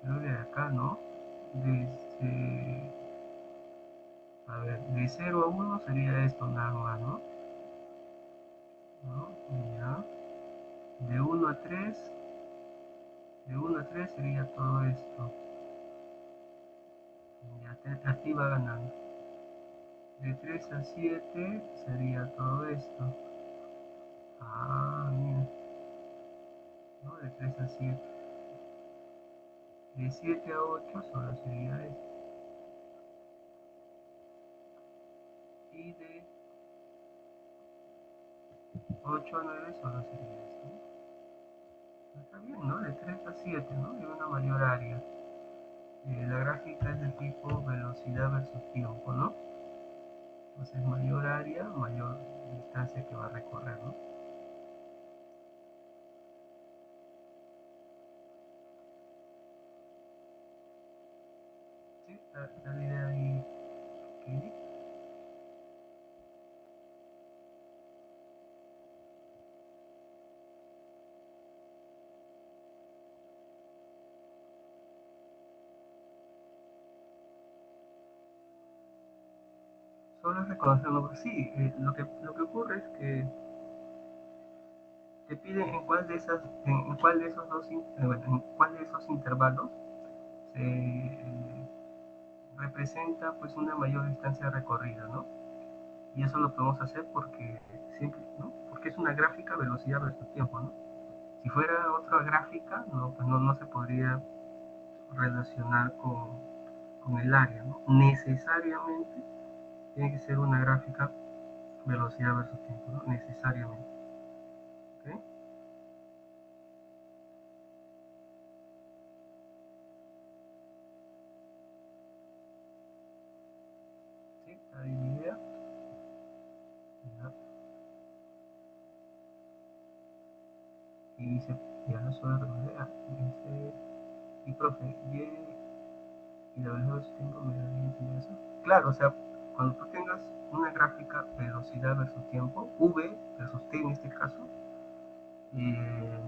creo que de acá, ¿no? Desde, a ver, de 0 a 1 sería esto nada más, ¿no? ¿No? Ya. De 1 a 3, de 1 a 3 sería todo esto. Ya aquí va ganando. De 3 a 7 sería todo esto. Ah, mira, ¿no? De 3 a 7. De 7 a 8 solo sería esto. Y de 8 a 9 solo sería esto. Está bien, ¿no? De 3 a 7, ¿no? Y una mayor área. La gráfica es de tipo velocidad versus tiempo, ¿no? Entonces mayor área, mayor distancia que va a recorrer, ¿no? Sí, está la idea ahí. ¿Qué? Solo es reconocerlo. Sí, lo que ocurre es que te piden en cuál de esos bueno, en cuál de esos intervalos se representa pues una mayor distancia recorrida, ¿no? Y eso lo podemos hacer porque siempre, ¿no? Porque es una gráfica velocidad versus tiempo, ¿no? Si fuera otra gráfica, no, pues no se podría relacionar con el área, ¿no? Necesariamente tiene que ser una gráfica velocidad versus tiempo, ¿no? Necesariamente. ¿Okay? ¿Sí? Está dividida. ¿Ya? Y dice, ya solo recordar, dice, y profe, y la velocidad versus tiempo, ¿me da bien eso? Claro, o sea, cuando tú tengas una gráfica velocidad versus tiempo, V versus T en este caso, eh,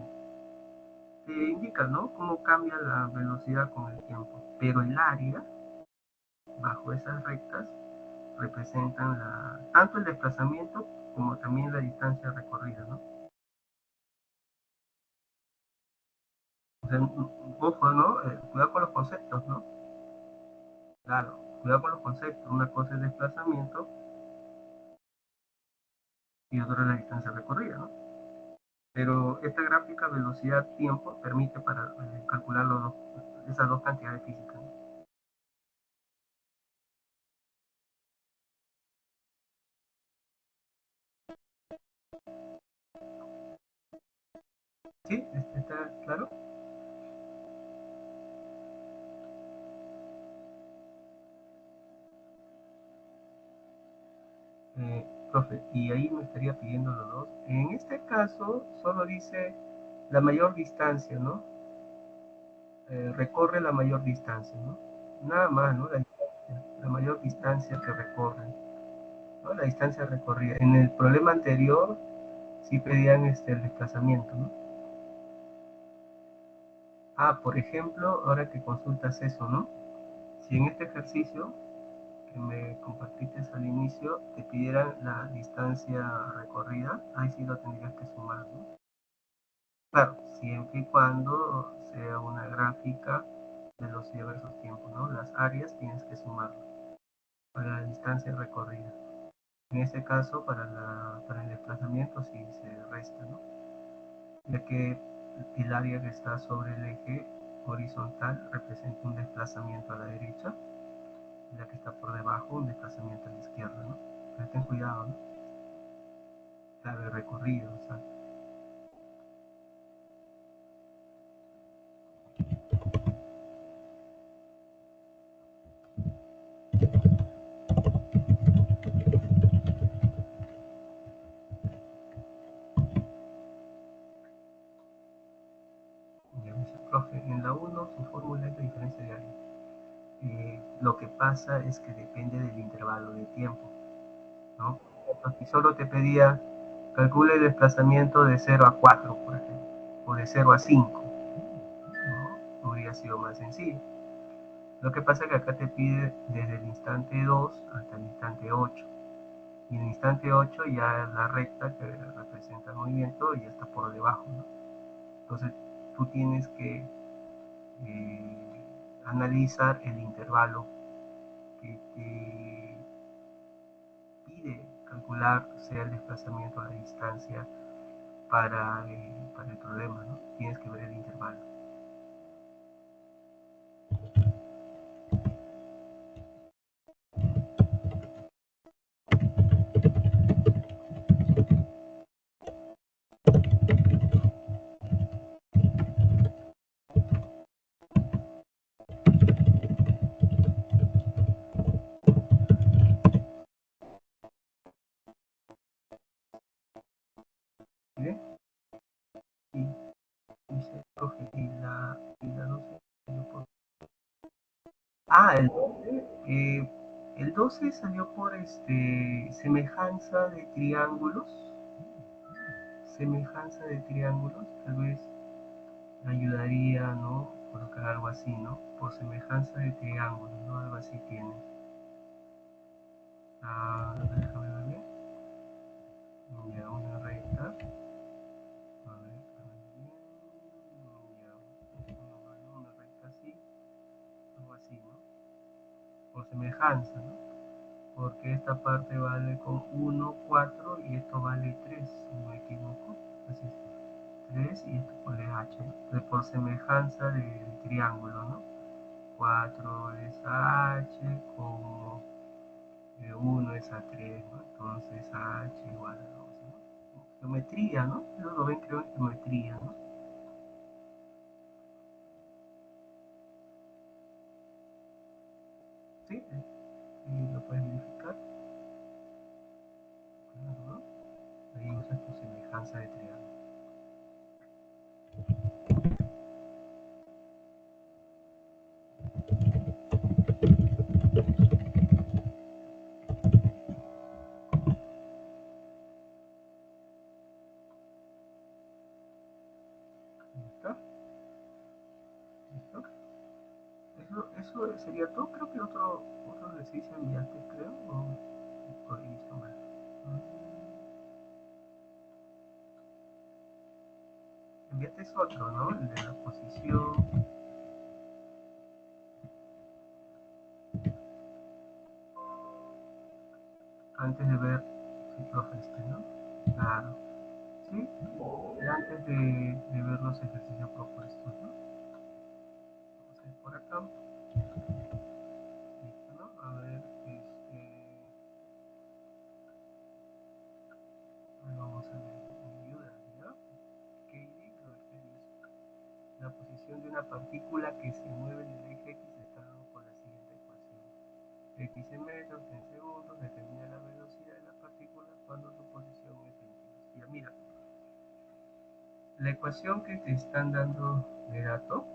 te indica, ¿no? Cómo cambia la velocidad con el tiempo. Pero el área, bajo esas rectas, representan tanto el desplazamiento como también la distancia recorrida, ¿no? O sea, ojo, ¿no? Cuidado con los conceptos, ¿no? Claro, cuidado con los conceptos. Una cosa es desplazamiento y otra es la distancia recorrida, ¿no? Pero esta gráfica velocidad-tiempo permite para calcular esas dos cantidades físicas, ¿no? ¿Sí? ¿Está claro? Profe, y ahí me estaría pidiendo los dos. En este caso, solo dice la mayor distancia, ¿no? Recorre la mayor distancia, ¿no? Nada más, ¿no? La mayor distancia que recorre, ¿no? La distancia recorrida. En el problema anterior sí pedían el desplazamiento, ¿no? Ah, por ejemplo, ahora que consultas eso, ¿no? Si en este ejercicio que me compartiste al inicio te pidieran la distancia recorrida, ahí sí lo tendrías que sumar, ¿no? Claro, siempre y cuando sea una gráfica velocidad versus tiempo, ¿no? Las áreas tienes que sumarlas para la distancia recorrida. En este caso, para el desplazamiento sí se resta, ¿no? Ya que el área que está sobre el eje horizontal representa un desplazamiento a la derecha y la que está por debajo un desplazamiento a la izquierda, ¿no? Pero ten cuidado, ¿no? Claro, el recorrido, o sea, ya dice, profe, en la uno su fórmula es la diferencia de área. Lo que pasa es que depende del intervalo de tiempo, ¿no? Si solo te pedía calcule el desplazamiento de 0 a 4, por ejemplo, o de 0 a 5, ¿no? habría sido más sencillo. Lo que pasa es que acá te pide desde el instante 2 hasta el instante 8. Y en el instante 8 ya la recta que representa el movimiento ya está por debajo, ¿no? Entonces tú tienes que analizar el intervalo que te pide calcular, sea el desplazamiento, la distancia para el problema, ¿no? Tienes que ver el intervalo. ¿Bien? Y dice, profe, y la 12 salió por... Ah, el 12 salió por semejanza de triángulos. Semejanza de triángulos, tal vez ayudaría, ¿no? Colocar algo así, ¿no? Por semejanza de triángulos, ¿no? Algo así tiene. Déjame ver bien. Ya, una recta. A ver, bien. Ya, una recta así, algo así, ¿no? Por semejanza, ¿no? Porque esta parte vale con 1, 4 y esto vale 3, si no me equivoco. Así es, 3 y esto vale h. Entonces, por semejanza de triángulo, ¿no? 4 es a h, como 1 es a 3, ¿no? Entonces h igual a 2, ¿no? Geometría, ¿no? Eso lo ven creo en geometría, ¿no? Sí, lo puedes verificar, ¿no? Ahí usas tu semejanza de triángulo. ¿Listo? ¿Listo? Eso sería todo. Creo que otro ejercicio enviaste, creo, o hizo mal. Enviaste otro, ¿no? El de la posición. Antes de ver si profe ¿no? Claro. Sí, antes de ver los ejercicios propuestos, ¿no? Vamos a ir por acá. Listo, ¿no? A ver, vamos a ver, me ayuda, ¿ya? ¿Qué creo que dice? La posición de una partícula que se mueve en el eje X está dado por la siguiente ecuación. X en metros, en segundos, determina la velocidad de la partícula cuando su posición es 22. Ya mira, la ecuación que te están dando de dato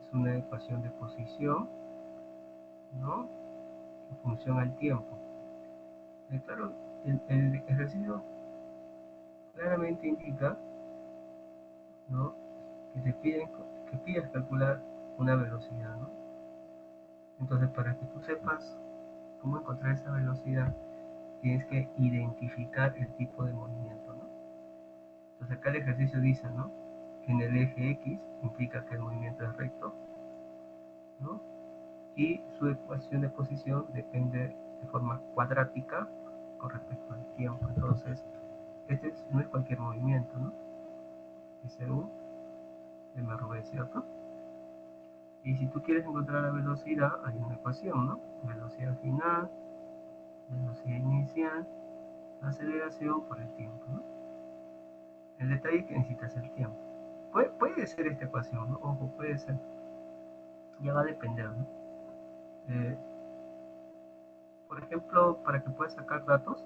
es una ecuación de posición, ¿no? En función al tiempo. Claro, el ejercicio claramente indica, ¿no? Que te piden que pidas calcular una velocidad, ¿no? Entonces, para que tú sepas cómo encontrar esa velocidad, tienes que identificar el tipo de movimiento, ¿no? Entonces, acá el ejercicio dice, ¿no? Que en el eje X implica que el movimiento es recto, ¿no? Y su ecuación de posición depende de forma cuadrática con respecto al tiempo. Entonces, no es cualquier movimiento, ¿no? Es un MRV, ¿cierto? Y si tú quieres encontrar la velocidad, hay una ecuación, ¿no? Velocidad final, velocidad inicial, aceleración por el tiempo, ¿no? El detalle es que necesitas el tiempo. Puede ser esta ecuación, ¿no? Ojo, puede ser. Ya va a depender, ¿no? Eh, por ejemplo, para que puedas sacar datos,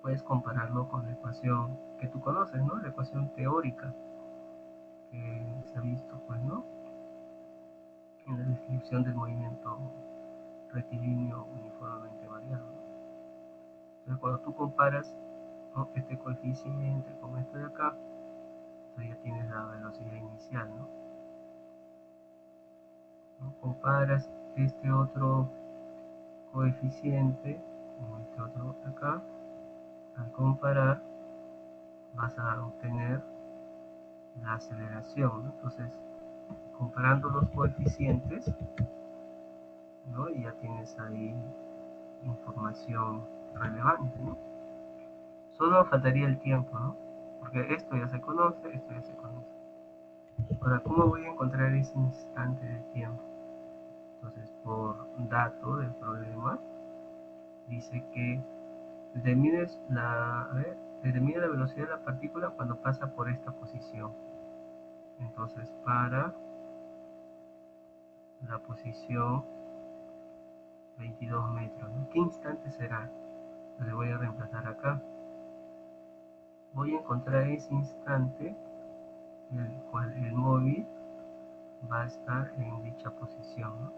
puedes compararlo con la ecuación que tú conoces, ¿no? La ecuación teórica que se ha visto, pues, ¿no? En la descripción del movimiento rectilíneo uniformemente variado, ¿no? Entonces, cuando tú comparas, ¿no? Este coeficiente con esto de acá, entonces ya tienes la velocidad inicial, ¿no? comparas este otro coeficiente con este otro acá, al comparar vas a obtener la aceleración, ¿no? Entonces, comparando los coeficientes, ¿no? Y ya tienes ahí información relevante, ¿no? Solo faltaría el tiempo, ¿no? Porque esto ya se conoce, esto ya se conoce. Ahora, ¿cómo voy a encontrar ese instante de tiempo? Entonces, por dato del problema, dice que determina la velocidad de la partícula cuando pasa por esta posición. Entonces, para la posición 22 metros, ¿no? ¿Qué instante será? Le voy a reemplazar acá. Voy a encontrar ese instante en el cual el móvil va a estar en dicha posición, ¿no?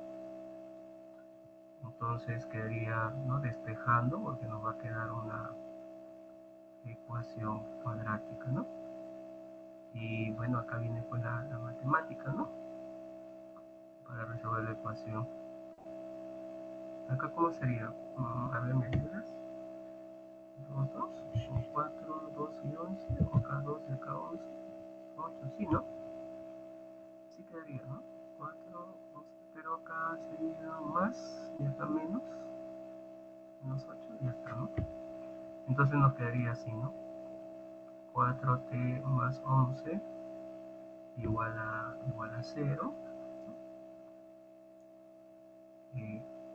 Entonces quedaría, ¿no?, despejando porque nos va a quedar una ecuación cuadrática, ¿no? Y bueno, acá viene pues la matemática, ¿no? Para resolver la ecuación. Acá, ¿cómo sería? A ver, ¿me ayudas? 2, 2, son 4, 2 y 11, o acá 2 y acá 11, 8, sí, ¿no? Sí quedaría, ¿no? 4, 11, pero acá sería más y acá menos, menos 8 y ya está, ¿no? Entonces nos quedaría así, ¿no? 4t más 11 igual a 0,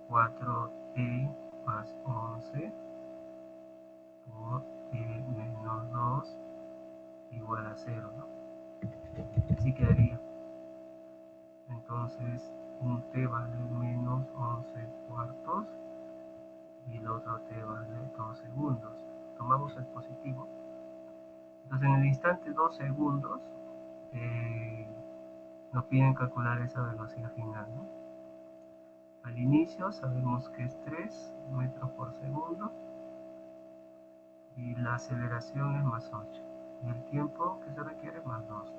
4t más 11 por t menos 2 igual a 0, ¿no? Así quedaría. Entonces, un t vale menos 11 cuartos y el otro t vale 2 segundos. Tomamos el positivo. Entonces, en el instante 2 segundos, eh, nos piden calcular esa velocidad final, ¿no? Al inicio sabemos que es 3 metros por segundo y la aceleración es más 8. Y el tiempo que se requiere es más 2.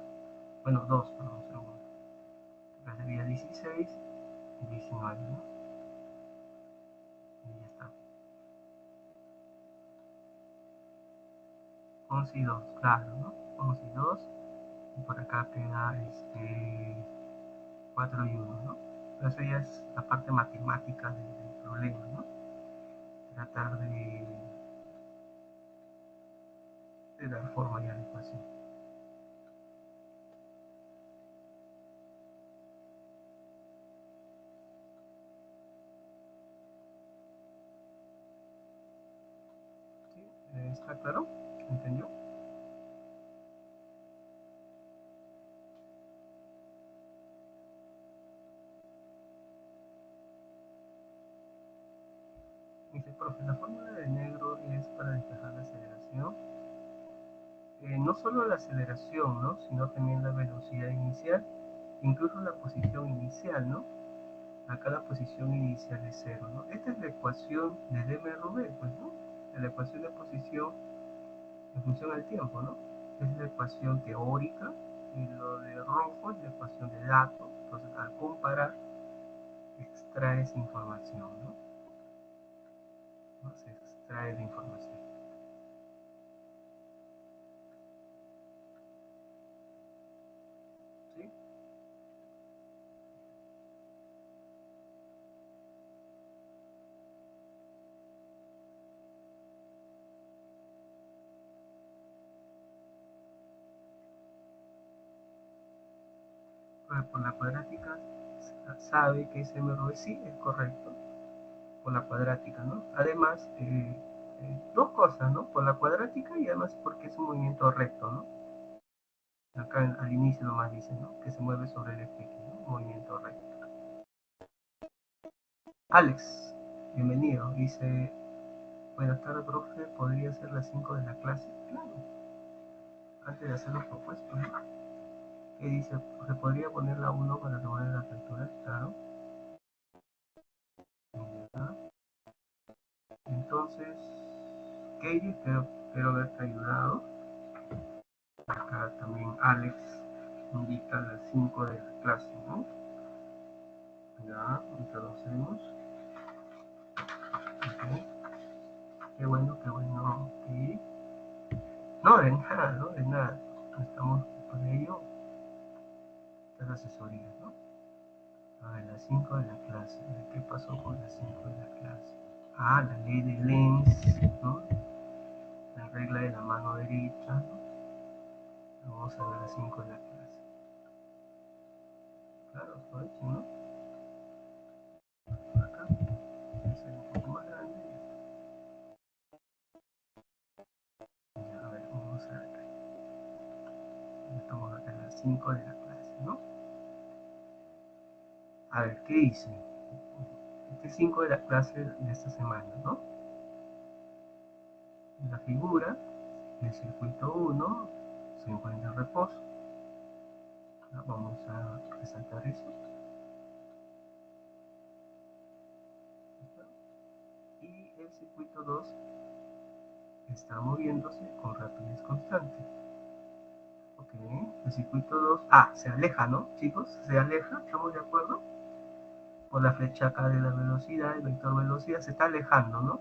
Bueno, 2 por un segundo. Acá sería 16 y 19, ¿no? Y ya está. 11 y 2, claro, ¿no? 11 y 2. Y por acá queda 4 y 1, ¿no? Pero eso ya es la parte matemática del problema, ¿no? Tratar de dar forma ya a la ecuación. ¿Sí? ¿Está claro? ¿Entendió? Dice, profe, la fórmula de negro es para despejar la aceleración. No solo la aceleración, ¿no?, sino también la velocidad inicial, incluso la posición inicial, ¿no? Acá la posición inicial es 0, ¿no? Esta es la ecuación de DMRV, pues, ¿no? La ecuación de posición en función al tiempo, ¿no? Es la ecuación teórica y lo de rojo es la ecuación de datos. Entonces, al comparar, extraes información, ¿no? ¿No? Se extrae la información. ¿Sí? Por la cuadrática sabe que es MRV, sí, es correcto, por la cuadrática, ¿no? Además, dos cosas, ¿no? Por la cuadrática y además porque es un movimiento recto, ¿no? Acá al inicio nomás dice, ¿no?, que se mueve sobre el eje, ¿no? Un movimiento recto. Alex, bienvenido, dice, buenas tardes, profe, ¿podría ser las 5 de la clase? Claro, antes de hacer los propuestos, ¿no? ¿Qué dice? ¿Se podría poner la 1 para tomar la apertura? Claro. Entonces, Katie, espero haberte ayudado. Acá también Alex indica las 5 de la clase, ¿no? retrocedemos. Okay. Qué bueno, okay. No, de nada, no, de nada. Estamos por ello, estas asesorías, ¿no? A ver, las 5 de la clase. A ver, ¿qué pasó con las 5 de la clase? Ah, la ley de Lenz, ¿no? La regla de la mano derecha, ¿no? Vamos a ver las 5 de la clase. Claro, aprovechen, ¿no? Acá, voy a hacer un poco más grande. Ya, a ver, vamos a ver. Estamos acá en las 5 de la clase, ¿no? A ver, ¿qué dice? Este 5 de la clase de esta semana, ¿no? En la figura del circuito 1 se encuentra en reposo. Vamos a resaltar eso. Y el circuito 2 está moviéndose con rapidez constante. Ok, el circuito 2, se aleja, ¿no, chicos? Se aleja, ¿estamos de acuerdo? Por la flecha acá de la velocidad, el vector velocidad se está alejando, ¿no?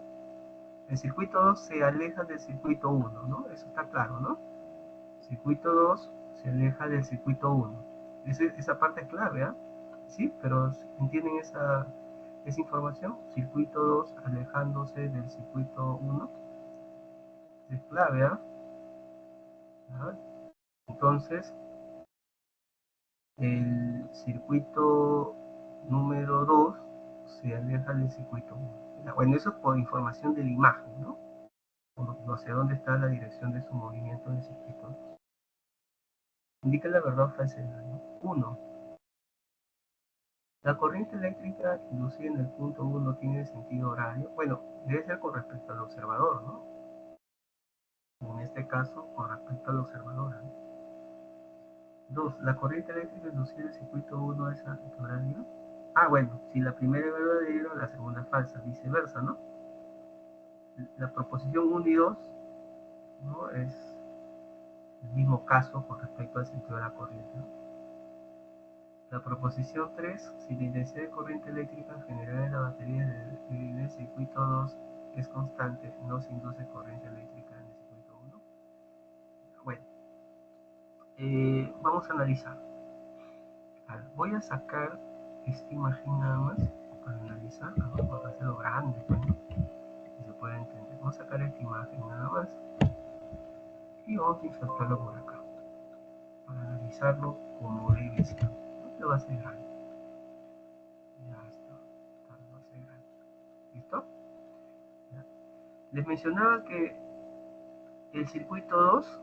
El circuito 2 se aleja del circuito 1, ¿no? Eso está claro, ¿no? Circuito 2 se aleja del circuito 1. Esa parte es clave, ¿ah? ¿Sí? Pero ¿entienden esa información? Circuito 2 alejándose del circuito 1. Es clave, ¿ah? ¿Ah? Entonces, el circuito número 2 se aleja del circuito 1. Bueno, eso es por información de la imagen, ¿no? No sé dónde está la dirección de su movimiento en el circuito 2. Indica la verdad o falsedad, ¿no? 1. La corriente eléctrica inducida en el punto 1 tiene sentido horario. Bueno, debe ser con respecto al observador, ¿no? En este caso, con respecto al observador, ¿no? 2. La corriente eléctrica inducida en el circuito 1 es horario. Bueno, si la primera es verdadera, la segunda es falsa, viceversa, ¿no? La proposición 1 y 2, ¿no? Es el mismo caso con respecto al sentido de la corriente, ¿no? La proposición 3, si la intensidad de corriente eléctrica generada en la batería del circuito 2 es constante, no se induce corriente eléctrica en el circuito 1. Bueno, vamos a analizar. Voy a sacar esta imagen nada más para analizar. Vamos a hacerlo grande, bueno, que se pueda entender. Vamos a sacar esta imagen nada más y vamos a insertarlo por acá para analizarlo como debe ser. Lo va a hacer grande. Ya está. Lo va a hacer grande. ¿Listo? ¿Ya? Les mencionaba que el circuito 2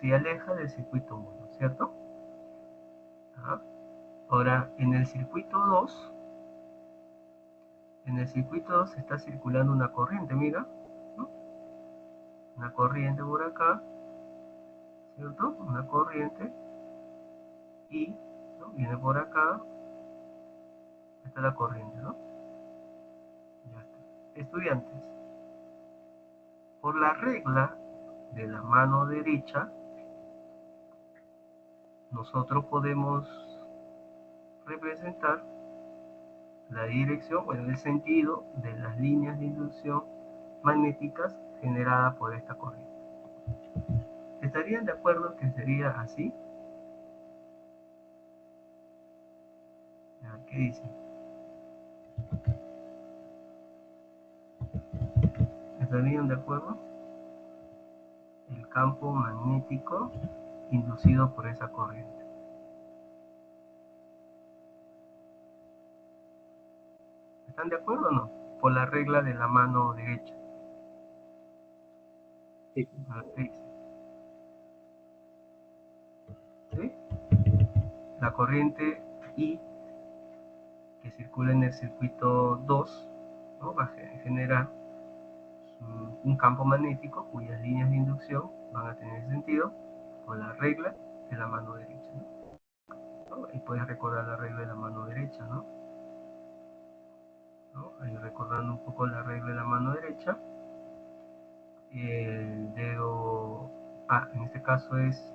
se aleja del circuito 1, ¿cierto? Ahora, en el circuito 2 está circulando una corriente, mira, ¿no? Una corriente por acá, ¿cierto? Una corriente y, ¿no? Viene por acá, está la corriente, ¿no? Ya está. Estudiantes, por la regla de la mano derecha, nosotros podemos representar la dirección, bueno, el sentido de las líneas de inducción magnéticas generadas por esta corriente. ¿Estarían de acuerdo que sería así? ¿Qué dicen? ¿Estarían de acuerdo? El campo magnético inducido por esa corriente. ¿Están de acuerdo o no? Por la regla de la mano derecha. Sí. ¿Sí? La corriente I que circula en el circuito 2, ¿no? Va a generar un campo magnético cuyas líneas de inducción van a tener sentido por la regla de la mano derecha, ¿no? Y puedes recordar la regla de la mano derecha, ¿no? Ahí recordando un poco la regla de la mano derecha, el dedo, en este caso es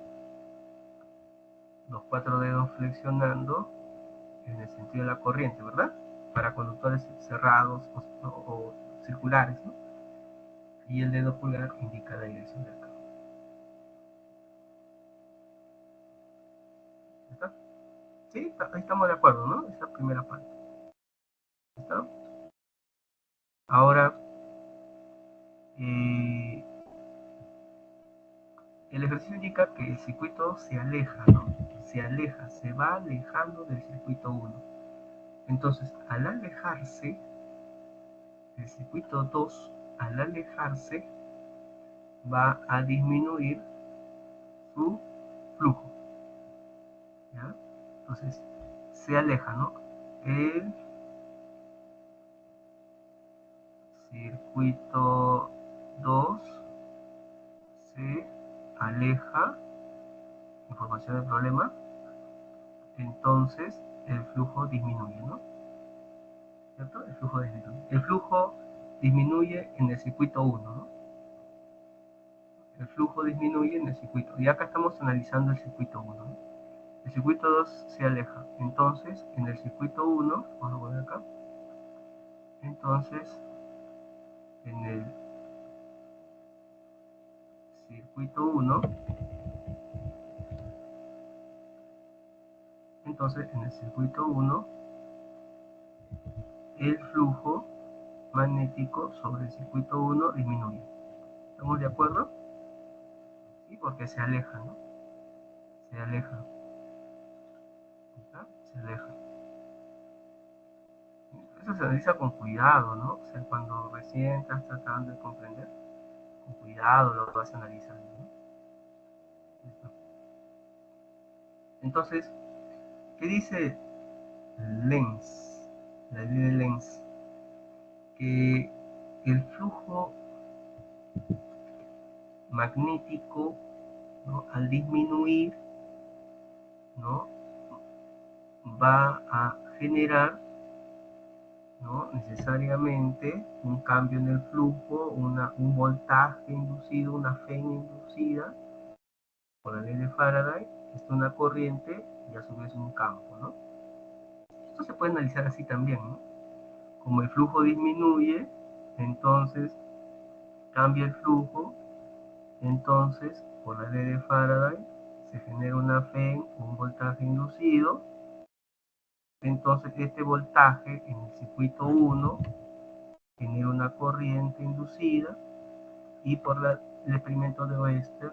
los 4 dedos flexionando en el sentido de la corriente, ¿verdad? para conductores cerrados o circulares, ¿no? Y el dedo pulgar indica la dirección del cambio. ¿Está? Sí, ahí estamos de acuerdo, ¿no? Esa primera parte. ¿Está? Ahora, eh, el ejercicio indica que el circuito se aleja, ¿no? Se aleja, se va alejando del circuito 1. Entonces, al alejarse, el circuito 2, al alejarse, va a disminuir su flujo, ¿ya? Entonces, se aleja, ¿no? El circuito 2 se aleja, información del problema, entonces el flujo disminuye, ¿no? ¿Cierto? El flujo disminuye. El flujo disminuye en el circuito 1, ¿no? El flujo disminuye en el circuito. Y acá estamos analizando el circuito 1, ¿no? El circuito 2 se aleja. Entonces, en el circuito 1, vamos a poner acá, entonces, en el circuito 1, entonces en el circuito 1, el flujo magnético sobre el circuito 1 disminuye. ¿Estamos de acuerdo? Sí, porque se aleja, ¿no? Se aleja. ¿Está? Se aleja. Eso se analiza con cuidado, ¿no? O sea, cuando recién estás tratando de comprender, con cuidado lo vas analizando, ¿no? Entonces, ¿qué dice Lenz? La ley de Lenz, que el flujo magnético, ¿no? Al disminuir, ¿no? Va a generar, ¿no? Necesariamente un cambio en el flujo, un voltaje inducido, una fe inducida por la ley de Faraday, es una corriente y a su vez un campo, ¿no? Esto se puede analizar así también, ¿no? Como el flujo disminuye, entonces cambia el flujo, entonces por la ley de Faraday se genera una fe, un voltaje inducido, entonces este voltaje en el circuito 1 genera una corriente inducida y por el experimento de Oester,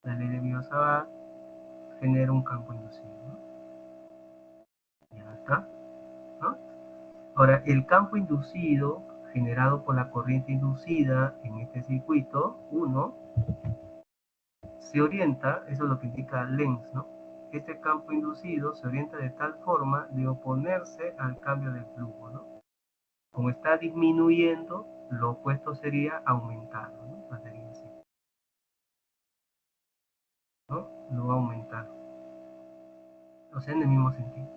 la ley de Biot-Savart, genera un campo inducido, ¿no? Ya está, ¿no? Ahora, el campo inducido generado por la corriente inducida en este circuito 1 se orienta, eso es lo que indica Lenz, ¿no? Este campo inducido se orienta de tal forma de oponerse al cambio del flujo, ¿no? Como está disminuyendo, lo opuesto sería aumentarlo, ¿no? Sería así, ¿no? Lo va a aumentar. O sea, en el mismo sentido.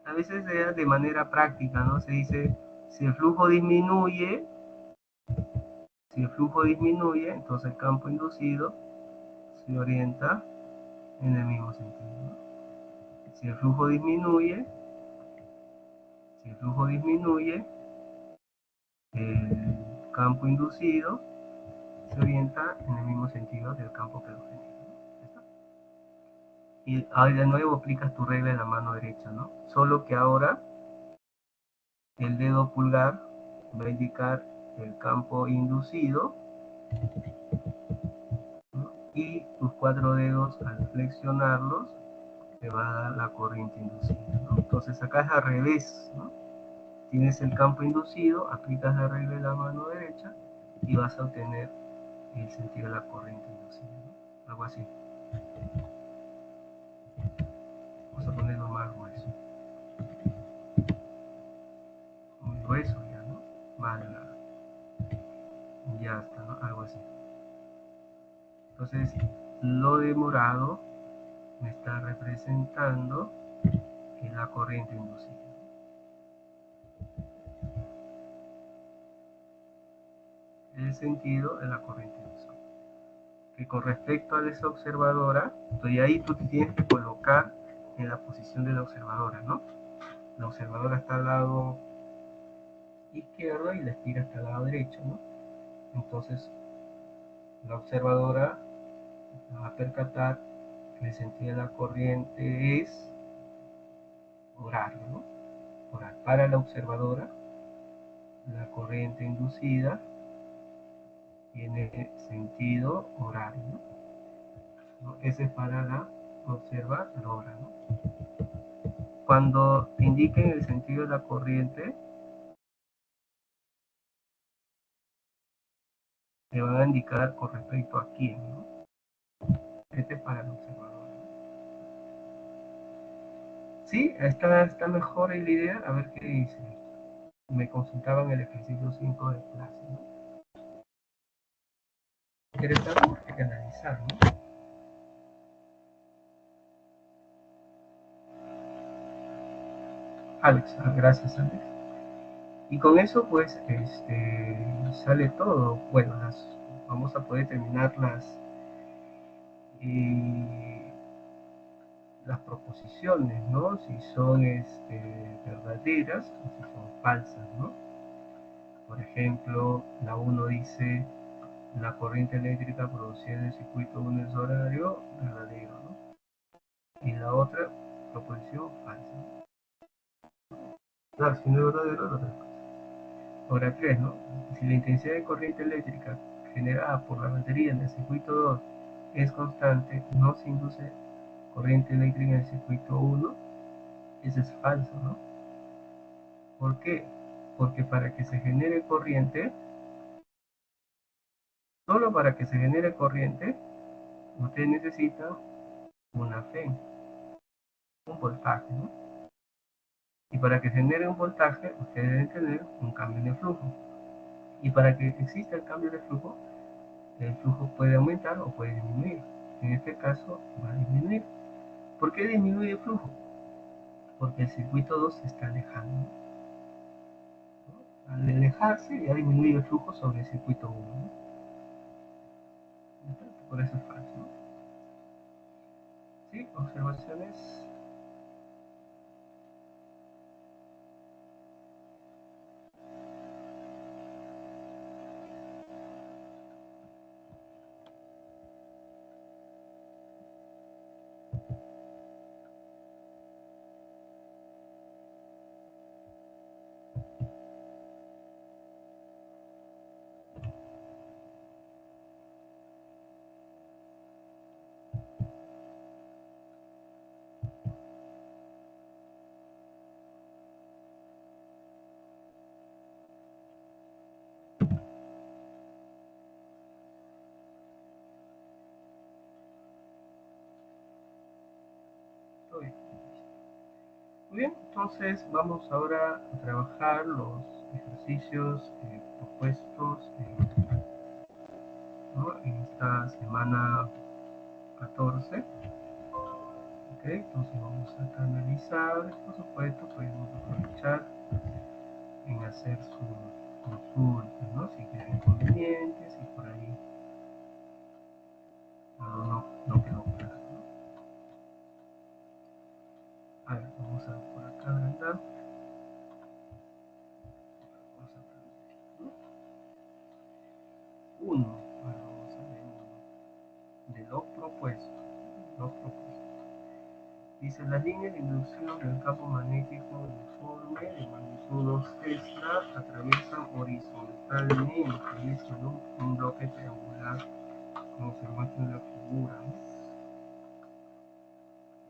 A veces de manera práctica, ¿no? Se dice, si el flujo disminuye, entonces el campo inducido se orienta en el mismo sentido, ¿no? Si el flujo disminuye, el campo inducido se orienta en el mismo sentido del campo que lo genera, ¿no? Y ahí de nuevo aplicas tu regla en la mano derecha, ¿no? Solo que ahora el dedo pulgar va a indicar el campo inducido, ¿no? Y tus 4 dedos al flexionarlos te va a dar la corriente inducida, ¿no? Entonces acá es al revés, ¿no? Tienes el campo inducido, aplicas la regla de la mano derecha y vas a obtener el sentido de la corriente inducida, ¿no? Algo así. Vamos a ponerlo más grueso. Muy grueso ya, ¿no? Vale, ya está, ¿no? Algo así. Entonces, lo de morado me está representando la corriente inducida. El sentido de la corriente inducida. Que con respecto a esa observadora, entonces ahí tú te tienes que colocar en la posición de la observadora, ¿no? La observadora está al lado izquierdo y la espiga está al lado derecho, ¿no? Entonces la observadora va a percatar que el sentido de la corriente es horario, ¿no? Ahora, para la observadora, la corriente inducida tiene sentido horario, ¿no? Ese es para la observadora, ¿no? Cuando indiquen el sentido de la corriente, te van a indicar con respecto a quién, ¿no? Este es para la observadora. Sí, está mejor la idea, a ver qué dice. Me consultaban el ejercicio 5 de clase, ¿no? Interesante, hay que analizar, ¿no? Alex, gracias Alex. Y con eso pues sale todo. Bueno, vamos a poder terminar eh, las proposiciones, ¿no? Si son verdaderas o si son falsas, ¿no? Por ejemplo, la uno dice la corriente eléctrica producida en el circuito 1 es horario, verdadero, ¿no? Y la otra proposición falsa. Claro, si no es verdadero, la otra es falsa. Ahora 3, ¿no? Si la intensidad de corriente eléctrica generada por la batería en el circuito 2 es constante, no se induce corriente eléctrica en el circuito 1, eso es falso, ¿no? ¿Por qué? Porque para que se genere corriente, solo para que se genere corriente, usted necesita una FE, un voltaje, ¿no? Y para que se genere un voltaje, usted debe tener un cambio de flujo. Y para que exista el cambio de flujo, el flujo puede aumentar o puede disminuir. En este caso va a disminuir. ¿Por qué disminuye el flujo? Porque el circuito 2 se está alejando, ¿no? Al alejarse ya disminuye el flujo sobre el circuito 1, ¿no? Por eso es falso, ¿no? ¿Sí? Observaciones. Muy bien, entonces vamos ahora a trabajar los ejercicios propuestos ¿no? En esta semana 14. Ok, entonces vamos a analizar, por supuesto, podemos aprovechar en hacer sus consultas, ¿no? Si tienen inconvenientes y por ahí no quedó claro, ¿no? A ver, vamos a por acá agrandar. Vamos a ver, ¿no? Uno, vamos a ver uno. De lo propuesto. Lo propuesto. Dice, la línea de inducción del campo magnético uniforme de magnitud 2 Tesla atraviesan horizontalmente, dice, ¿no? Un bloque triangular, como se muestra en la figura, ¿no?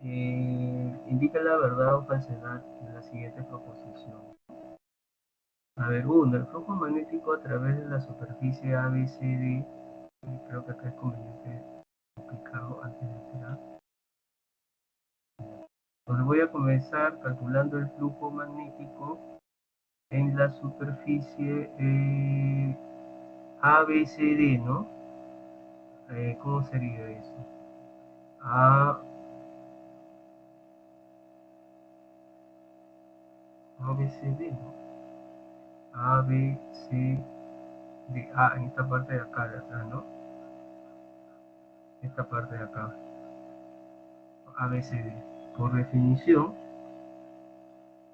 Indica la verdad o falsedad de la siguiente proposición. A ver, uno, el flujo magnético a través de la superficie ABCD, creo que acá es conveniente explicarlo antes de esperar. Entonces voy a comenzar calculando el flujo magnético en la superficie ABCD, ¿no? ¿Cómo sería eso? A, ABCD, ¿no? ABCD, en esta parte de acá de atrás, ¿no? Esta parte de acá, ABCD. Por definición,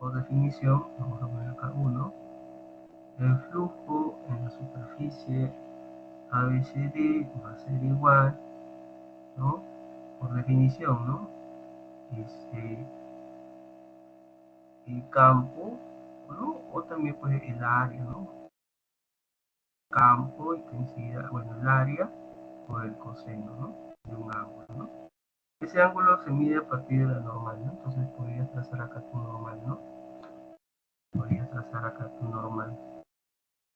por definición, vamos a poner acá 1, el flujo en la superficie ABCD va a ser igual, ¿no? Por definición, ¿no? El campo, ¿no? O también pues el área, ¿no? Campo, intensidad, bueno, el área por el coseno, ¿no? De un ángulo, ¿no? Ese ángulo se mide a partir de la normal, ¿no? Entonces podrías trazar acá tu normal, ¿no? Podrías trazar acá tu normal.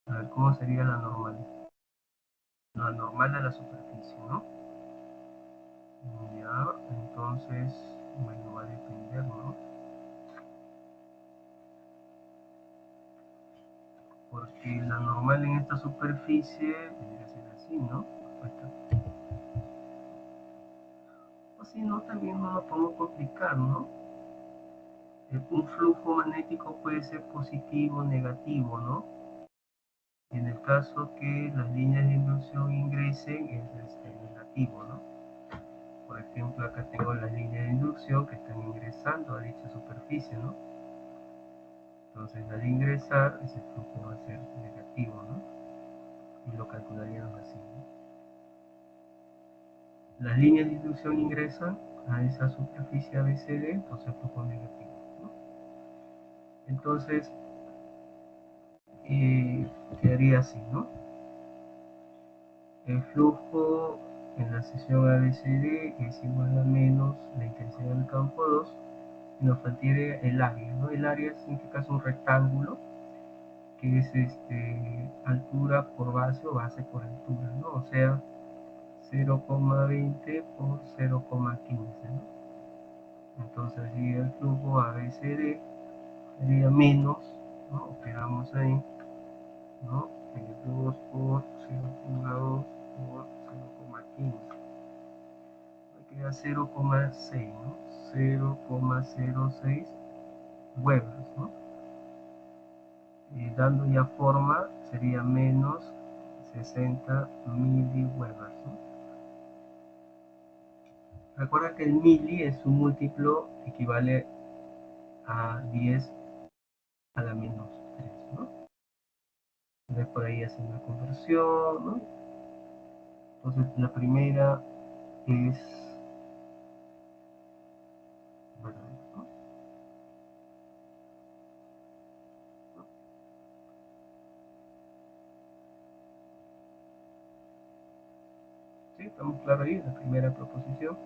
A ver, ¿cómo sería la normal? La normal de la superficie, ¿no? Ya, entonces, bueno, va a depender, ¿no? Porque la normal en esta superficie tendría que ser así, ¿no? O si no, también no lo podemos complicar, ¿no? Un flujo magnético puede ser positivo o negativo, ¿no? En el caso que las líneas de inducción ingresen es negativo, ¿no? Por ejemplo, acá tengo las líneas de inducción que están ingresando a dicha superficie, ¿no? Entonces, al ingresar, ese flujo va a ser negativo, ¿no? Y lo calcularíamos así, ¿no? Las líneas de inducción ingresan a esa superficie ABCD, entonces flujo negativo, ¿no? Entonces, quedaría así, ¿no? El flujo en la sección ABCD es igual a menos la intensidad del campo 2 y nos faltaría el área, ¿no? El área es en este caso un rectángulo que es altura por base o base por altura, ¿no? O sea, 0,20 por 0,15, ¿no? Entonces, si el flujo ABCD sería menos, ¿no? Quedamos ahí, ¿no? 2 por 0,2 por 0,15. Queda 0,6, ¿no? 0,06 Webers, ¿no? Dando ya forma sería menos 60 miliwebers, ¿no? Recuerda que el mili es un múltiplo equivale a 10 a la menos 3, ¿no? Entonces por ahí hace una conversión, ¿no? Entonces la primera es, bueno, ¿no? ¿Sí? ¿Estamos claros ahí? La primera proposición.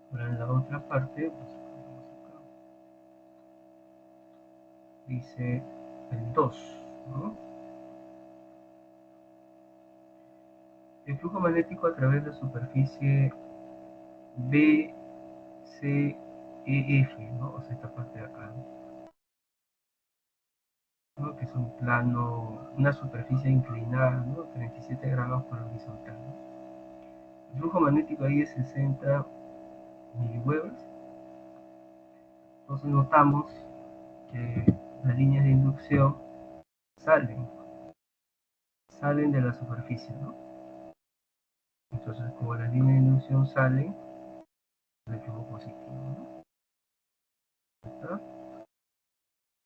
Ahora en la otra parte, pues, dice el 2, ¿no? El flujo magnético a través de la superficie BCEF, ¿no? O sea, esta parte de acá, ¿no? Que es un plano, una superficie inclinada, ¿no? 37 grados por horizontal, ¿no? El flujo magnético ahí es 60 miliwebers. Entonces notamos que las líneas de inducción salen, salen de la superficie, ¿no? Entonces, como las líneas de inducción salen, el flujo positivo, ¿no? ¿Está?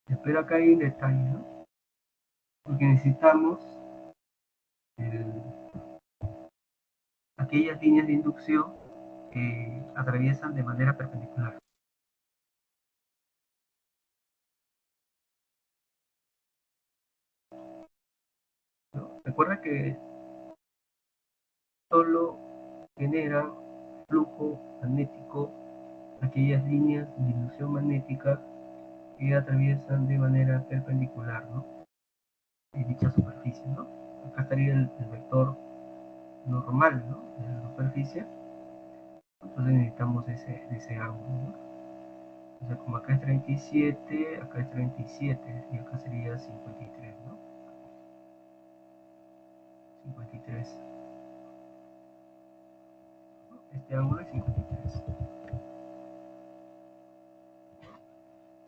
Espero acá hay un detalle, ¿no? Porque necesitamos aquellas líneas de inducción que atraviesan de manera perpendicular, ¿no? Recuerda que solo generan flujo magnético aquellas líneas de inducción magnética que atraviesan de manera perpendicular, ¿no? En dicha superficie, ¿no? Acá estaría el vector normal, ¿no? De la superficie. Entonces necesitamos ese ángulo, ¿no? Entonces como acá es 37, acá es 37 y acá sería 53, ¿no? 53. Este ángulo es 53.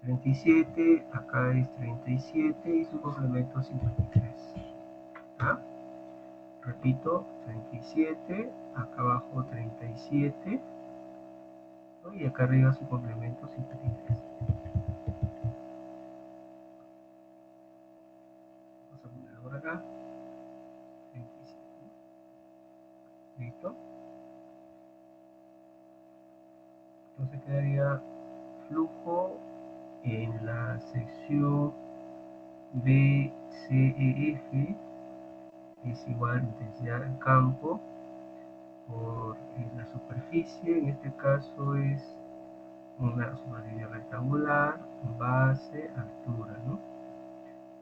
37, acá es 37 y su complemento 53. ¿Ah? Repito, 37, acá abajo 37, ¿no? Y acá arriba su complemento 53. Vamos a ponerlo por acá, 27. ¿Listo? Entonces quedaría flujo en la sección BCEF es igual a intensidad del campo por la superficie, en este caso es una superficie rectangular, base, altura, ¿no?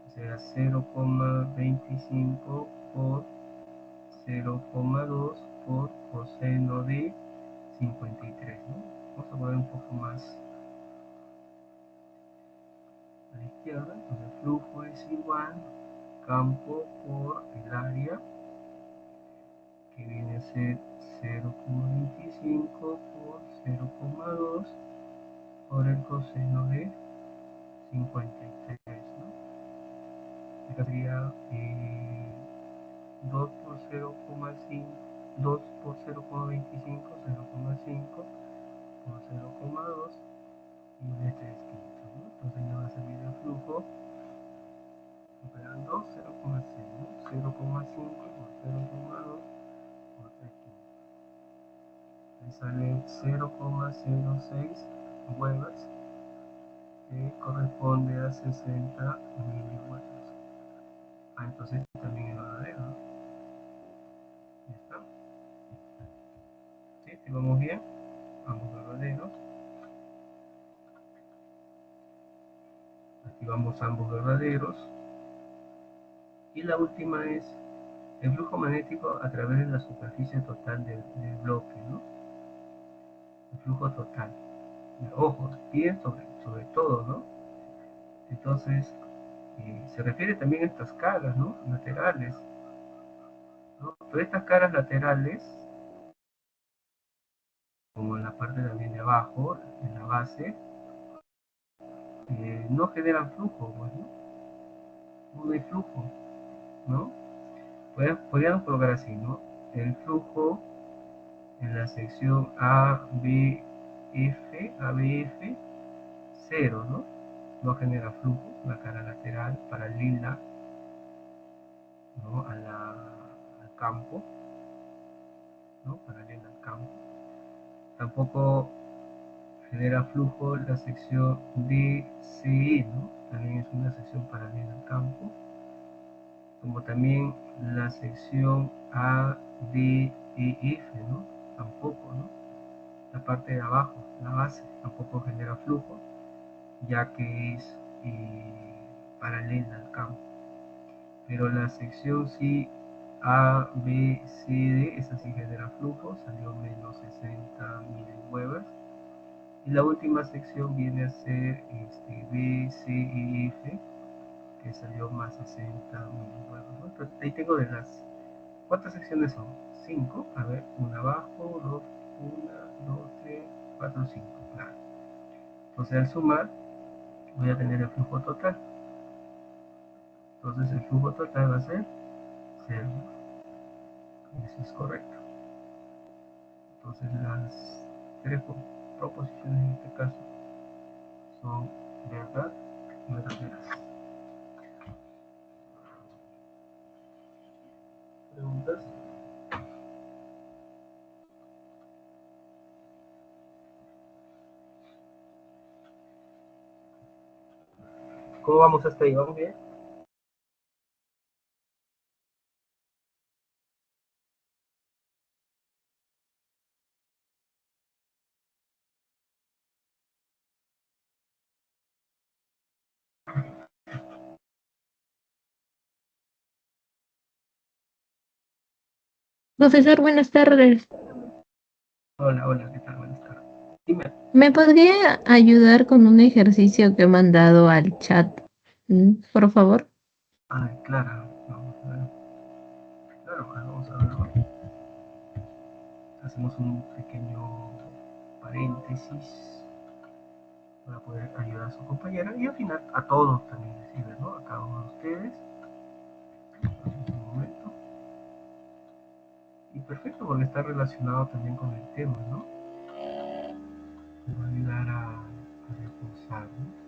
O sea, 0,25 por 0,2 por coseno de 53, ¿no? Vamos a poner un poco más a la izquierda, entonces el flujo es igual campo por el área, que viene a ser 0,25 por 0,2 por el coseno de 53, ¿no? Acá sería 2 por 0,5, 2 por 0,25, 0,5 por 0,2 y de 3 quintos, ¿no? Entonces me va a salir el flujo operando 0,6, ¿no? 0,5 por 0,2 por 3 quintos. Ahí sale 0,06 Webers, que corresponde a 60 miliwatts. Ah, entonces también es verdadero, ¿no? Ya está. ¿Sí? ¿Sí vamos bien? Ambos verdaderos. Activamos ambos verdaderos. Y la última es el flujo magnético a través de la superficie total del bloque, ¿no? El flujo total. Ojo, bien sobre todo, ¿no? Entonces, se refiere también a estas caras, ¿no? Laterales, ¿no? Pero estas caras laterales, como en la parte también de abajo, en la base, no generan flujo, pues, ¿no? No hay flujo, ¿no? Podríamos colocar así, ¿no? El flujo en la sección ABF, 0, ¿no? No genera flujo, la cara lateral paralela, ¿no? Al campo, ¿no? Paralela al campo. Tampoco genera flujo la sección DCE, ¿no? También es una sección paralela al campo. Como también la sección ADEF, ¿no? Tampoco, ¿no? La parte de abajo, la base, tampoco genera flujo, ya que es paralela al campo. Pero la sección sí A, B, C, D, esa sí genera flujo, salió menos 60 miliwebers. Y la última sección viene a ser B, C, E, F, que salió más 60 miliwebers, ¿no? Entonces, ahí tengo de las... ¿Cuántas secciones son? 5. A ver, una abajo, dos, una, dos, tres, cuatro, 5. Claro. Entonces al sumar voy a tener el flujo total. Entonces el flujo total va a ser 0. Eso es correcto. Entonces las tres proposiciones en este caso son verdad y verdaderas. ¿Preguntas? ¿Cómo vamos hasta ahí? ¿Vamos bien? Profesor, buenas tardes. Hola, hola, ¿qué tal? Buenas tardes. Dime. ¿Me podría ayudar con un ejercicio que he mandado al chat? Por favor. Ay, claro, vamos a ver. Claro, vamos a verlo. Hacemos un pequeño paréntesis. para poder ayudar a su compañera y al final a todos también les sirve, ¿no? A cada uno de ustedes. Un momento. Y perfecto, porque está relacionado también con el tema, ¿no? Me va a ayudar a repensar, ¿no?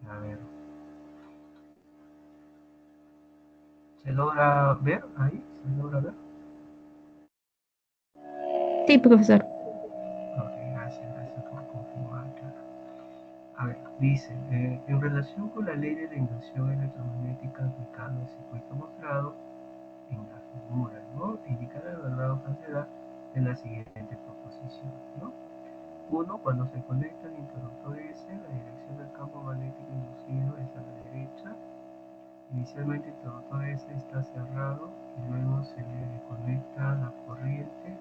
A ver, ¿se logra ver ahí? ¿Se logra ver? Sí, profesor. Ok, gracias por confirmar, claro. A ver, dice, en relación con la ley de la inducción electromagnética aplicada al circuito mostrado en la figura, ¿no? Indicar la verdad o falsedad de la siguiente proposición, ¿no? Uno, cuando se conecta el interruptor S, la dirección del campo magnético inducido es a la derecha. Inicialmente el interruptor S está cerrado y luego se le conecta la corriente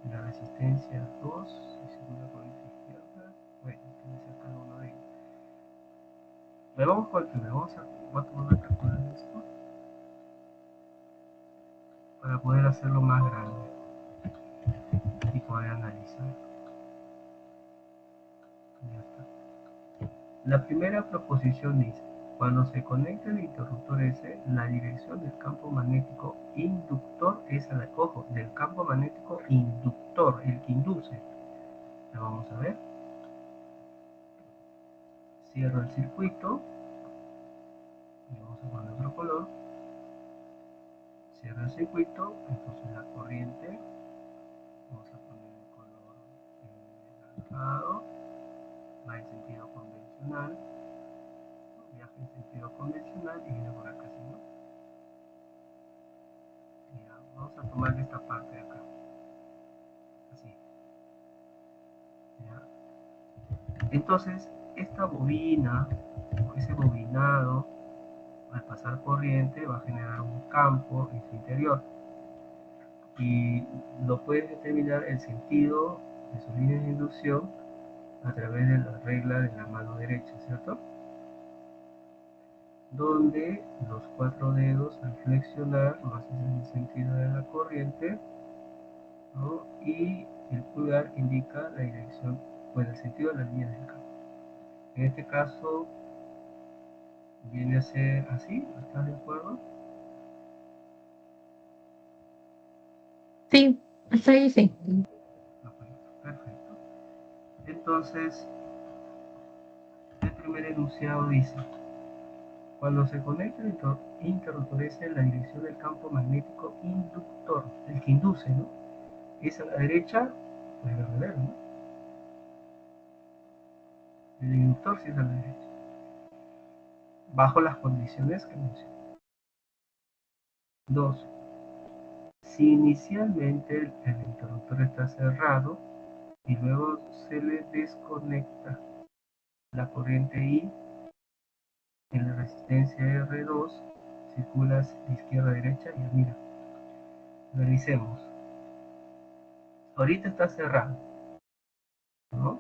y la resistencia 2 y según la corriente izquierda. Bueno, tiene que ser cada uno de ellos. Le vamos con el primero, voy a tomar una captura de esto para poder hacerlo más grande y poder analizar. Ya está. La primera proposición dice, cuando se conecta el interruptor S, la dirección del campo magnético inductor es a la, ojo, del campo magnético inductor, el que induce. La vamos a ver. Cierro el circuito. Le vamos a poner otro color. Cierro el circuito. Entonces la corriente. Vamos a poner el color anaranjado. Va en sentido convencional. Viaja en sentido convencional y viene por acá, ¿sí, no? Ya, vamos a tomar esta parte de acá. Así. ¿Ya? Entonces, esta bobina, o ese bobinado, al pasar corriente, va a generar un campo en su interior. Y lo puedes determinar el sentido de sus líneas de inducción a través de la regla de la mano derecha, ¿cierto? Donde los 4 dedos al flexionar lo haces en el sentido de la corriente, ¿no? Y el pulgar indica la dirección, pues el sentido de la línea del campo. En este caso viene a ser así, ¿estás de acuerdo? Sí, hasta ahí sí. Perfecto. Entonces, el primer enunciado dice, cuando se conecta el interruptor S, la dirección del campo magnético inductor, el que induce, ¿no? Es a la derecha, pues al revés, ¿no? El inductor sí es a la derecha, bajo las condiciones que mencioné. 2. Si inicialmente el interruptor está cerrado y luego se le desconecta la corriente I, en la resistencia R2 circulas de izquierda a derecha y mira, revisemos. Ahorita está cerrado, ¿no?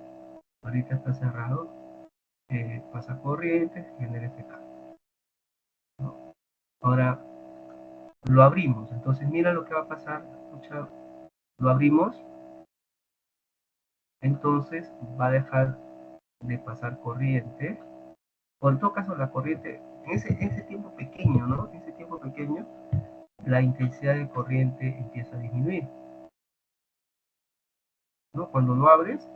Ahorita está cerrado, pasa corriente, genera este campo, ¿no? Ahora lo abrimos, entonces mira lo que va a pasar, escucha, lo abrimos, entonces va a dejar de pasar corriente, o en todo caso la corriente, en ese tiempo pequeño, ¿no? En ese tiempo pequeño, la intensidad de corriente empieza a disminuir, ¿no? Cuando lo abres,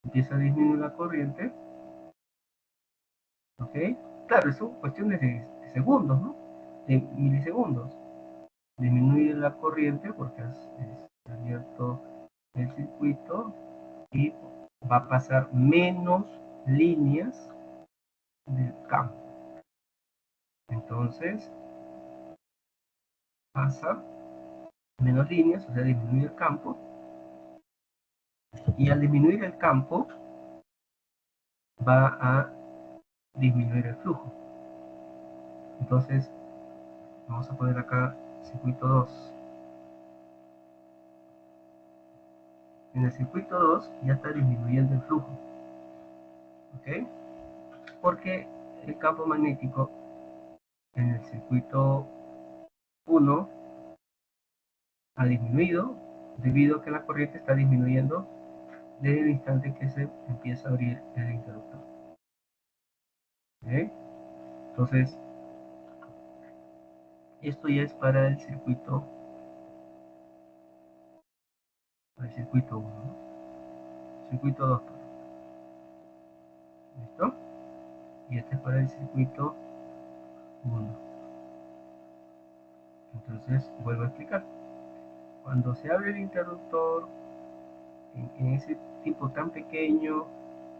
empieza a disminuir la corriente, ¿ok? Claro, son cuestiones de segundos, ¿no? De milisegundos. Disminuye la corriente porque has abierto el circuito y va a pasar menos líneas del campo. Entonces, pasa menos líneas, o sea, disminuye el campo. Y al disminuir el campo, va a disminuir el flujo. Entonces, vamos a poner acá circuito 2. En el circuito 2 ya está disminuyendo el flujo, ¿ok? Porque el campo magnético en el circuito 1 ha disminuido debido a que la corriente está disminuyendo desde el instante que se empieza a abrir el interruptor. ¿Okay? Entonces, esto ya es para el circuito 1, ¿no? Circuito 2. ¿Listo? Y este es para el circuito 1. Entonces, vuelvo a explicar. Cuando se abre el interruptor, en ese tipo tan pequeño,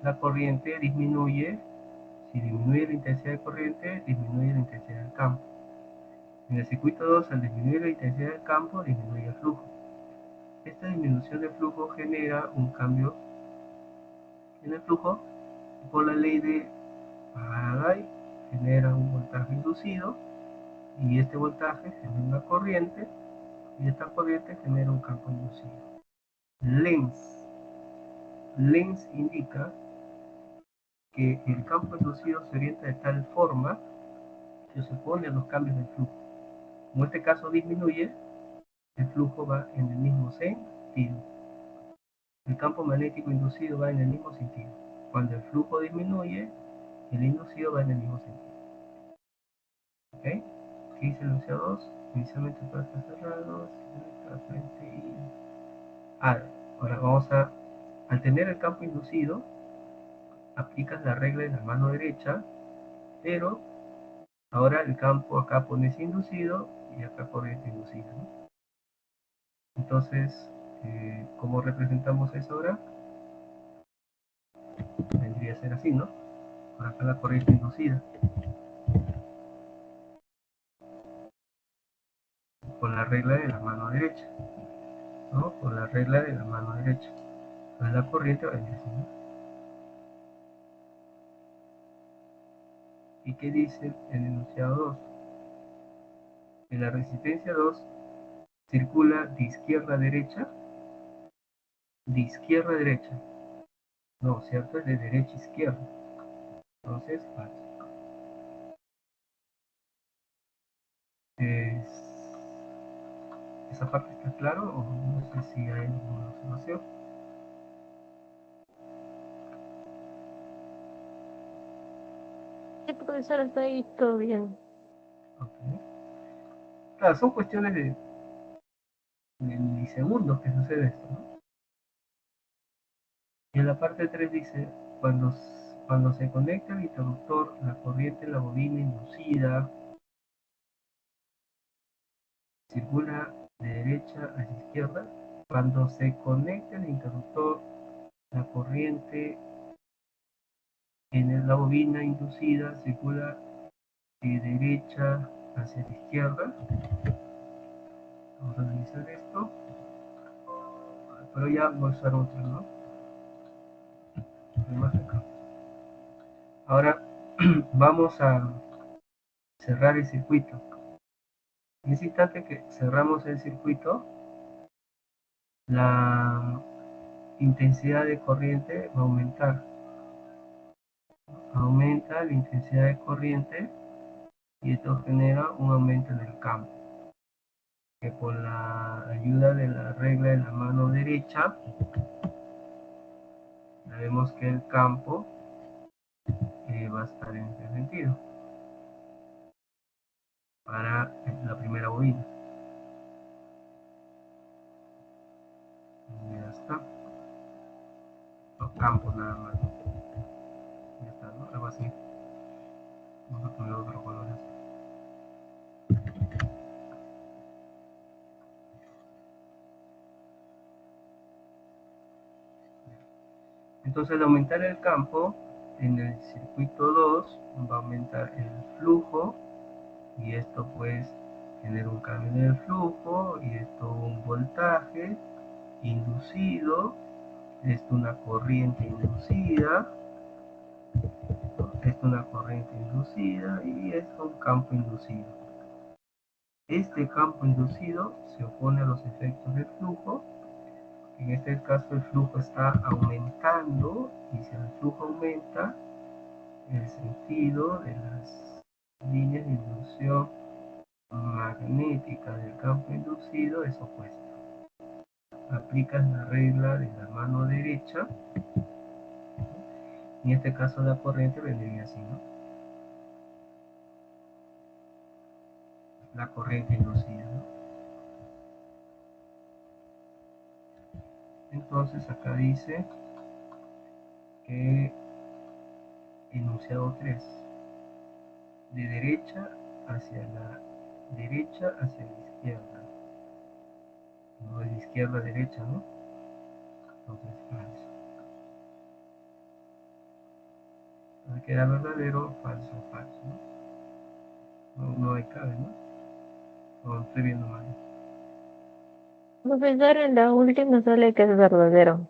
la corriente disminuye. Si disminuye la intensidad de corriente, disminuye la intensidad del campo. En el circuito 2, al disminuir la intensidad del campo, disminuye el flujo. Esta disminución de flujo genera un cambio en el flujo y por la ley de Faraday genera un voltaje inducido y este voltaje genera una corriente y esta corriente genera un campo inducido. Lenz indica que el campo inducido se orienta de tal forma que se opone a los cambios del flujo. Como este caso disminuye, el flujo va en el mismo sentido. El campo magnético inducido va en el mismo sentido. Cuando el flujo disminuye, el inducido va en el mismo sentido. ¿Ok? ¿Qué dice el enunciado 2? Inicialmente todo está cerrado, frente y... ahora vamos a... Al tener el campo inducido, aplicas la regla en la mano derecha, pero ahora el campo acá pones inducido y acá corriente inducida, ¿no? Entonces, ¿cómo representamos eso ahora? Vendría a ser así, ¿no? Por acá la corriente inducida. Con la regla de la mano derecha, ¿no? Con la regla de la mano derecha. Entonces la corriente va a venir así, ¿no? ¿Y qué dice el enunciado 2? Que la resistencia 2 circula de izquierda a derecha, no, ¿cierto? Es de derecha a izquierda. Entonces, ¿esa parte está claro o no sé si hay alguna observación? Sí, profesor, está ahí todo bien. Okay. Claro, son cuestiones de milisegundos que sucede esto, ¿no? Y en la parte 3 dice, cuando se conecta el interruptor, la corriente en la bobina inducida circula de derecha hacia izquierda. Cuando se conecta el interruptor, la corriente en la bobina inducida circula de derecha hacia la izquierda. Vamos a analizar esto, pero ya voy a usar otro, ¿no? Más acá. Ahora vamos a cerrar el circuito. En ese instante que cerramos el circuito, la intensidad de corriente va a aumentar. Aumenta la intensidad de corriente y esto genera un aumento en el campo. Que con la ayuda de la regla de la mano derecha, vemos que el campo va a estar en este sentido para la primera bobina. Ya está. Los campos nada más. Ya está, ¿no? Algo así. Vamos a poner otro color así. Entonces al aumentar el campo, en el circuito 2 va a aumentar el flujo y esto pues genera un cambio en el flujo y esto un voltaje inducido, esto una corriente inducida, esto una corriente inducida y esto un campo inducido. Este campo inducido se opone a los efectos del flujo. En este caso el flujo está aumentando y si el flujo aumenta, el sentido de las líneas de inducción magnética del campo inducido es opuesto. aplicas la regla de la mano derecha. En este caso la corriente vendría así, ¿no? La corriente inducida, ¿no? Entonces acá dice que enunciado 3, de derecha hacia la izquierda, no de izquierda a derecha, ¿no? Entonces falso. Queda verdadero, falso, falso, ¿no? No hay cabe, ¿no? O estoy viendo mal. Profesor, en la última sale que es verdadero.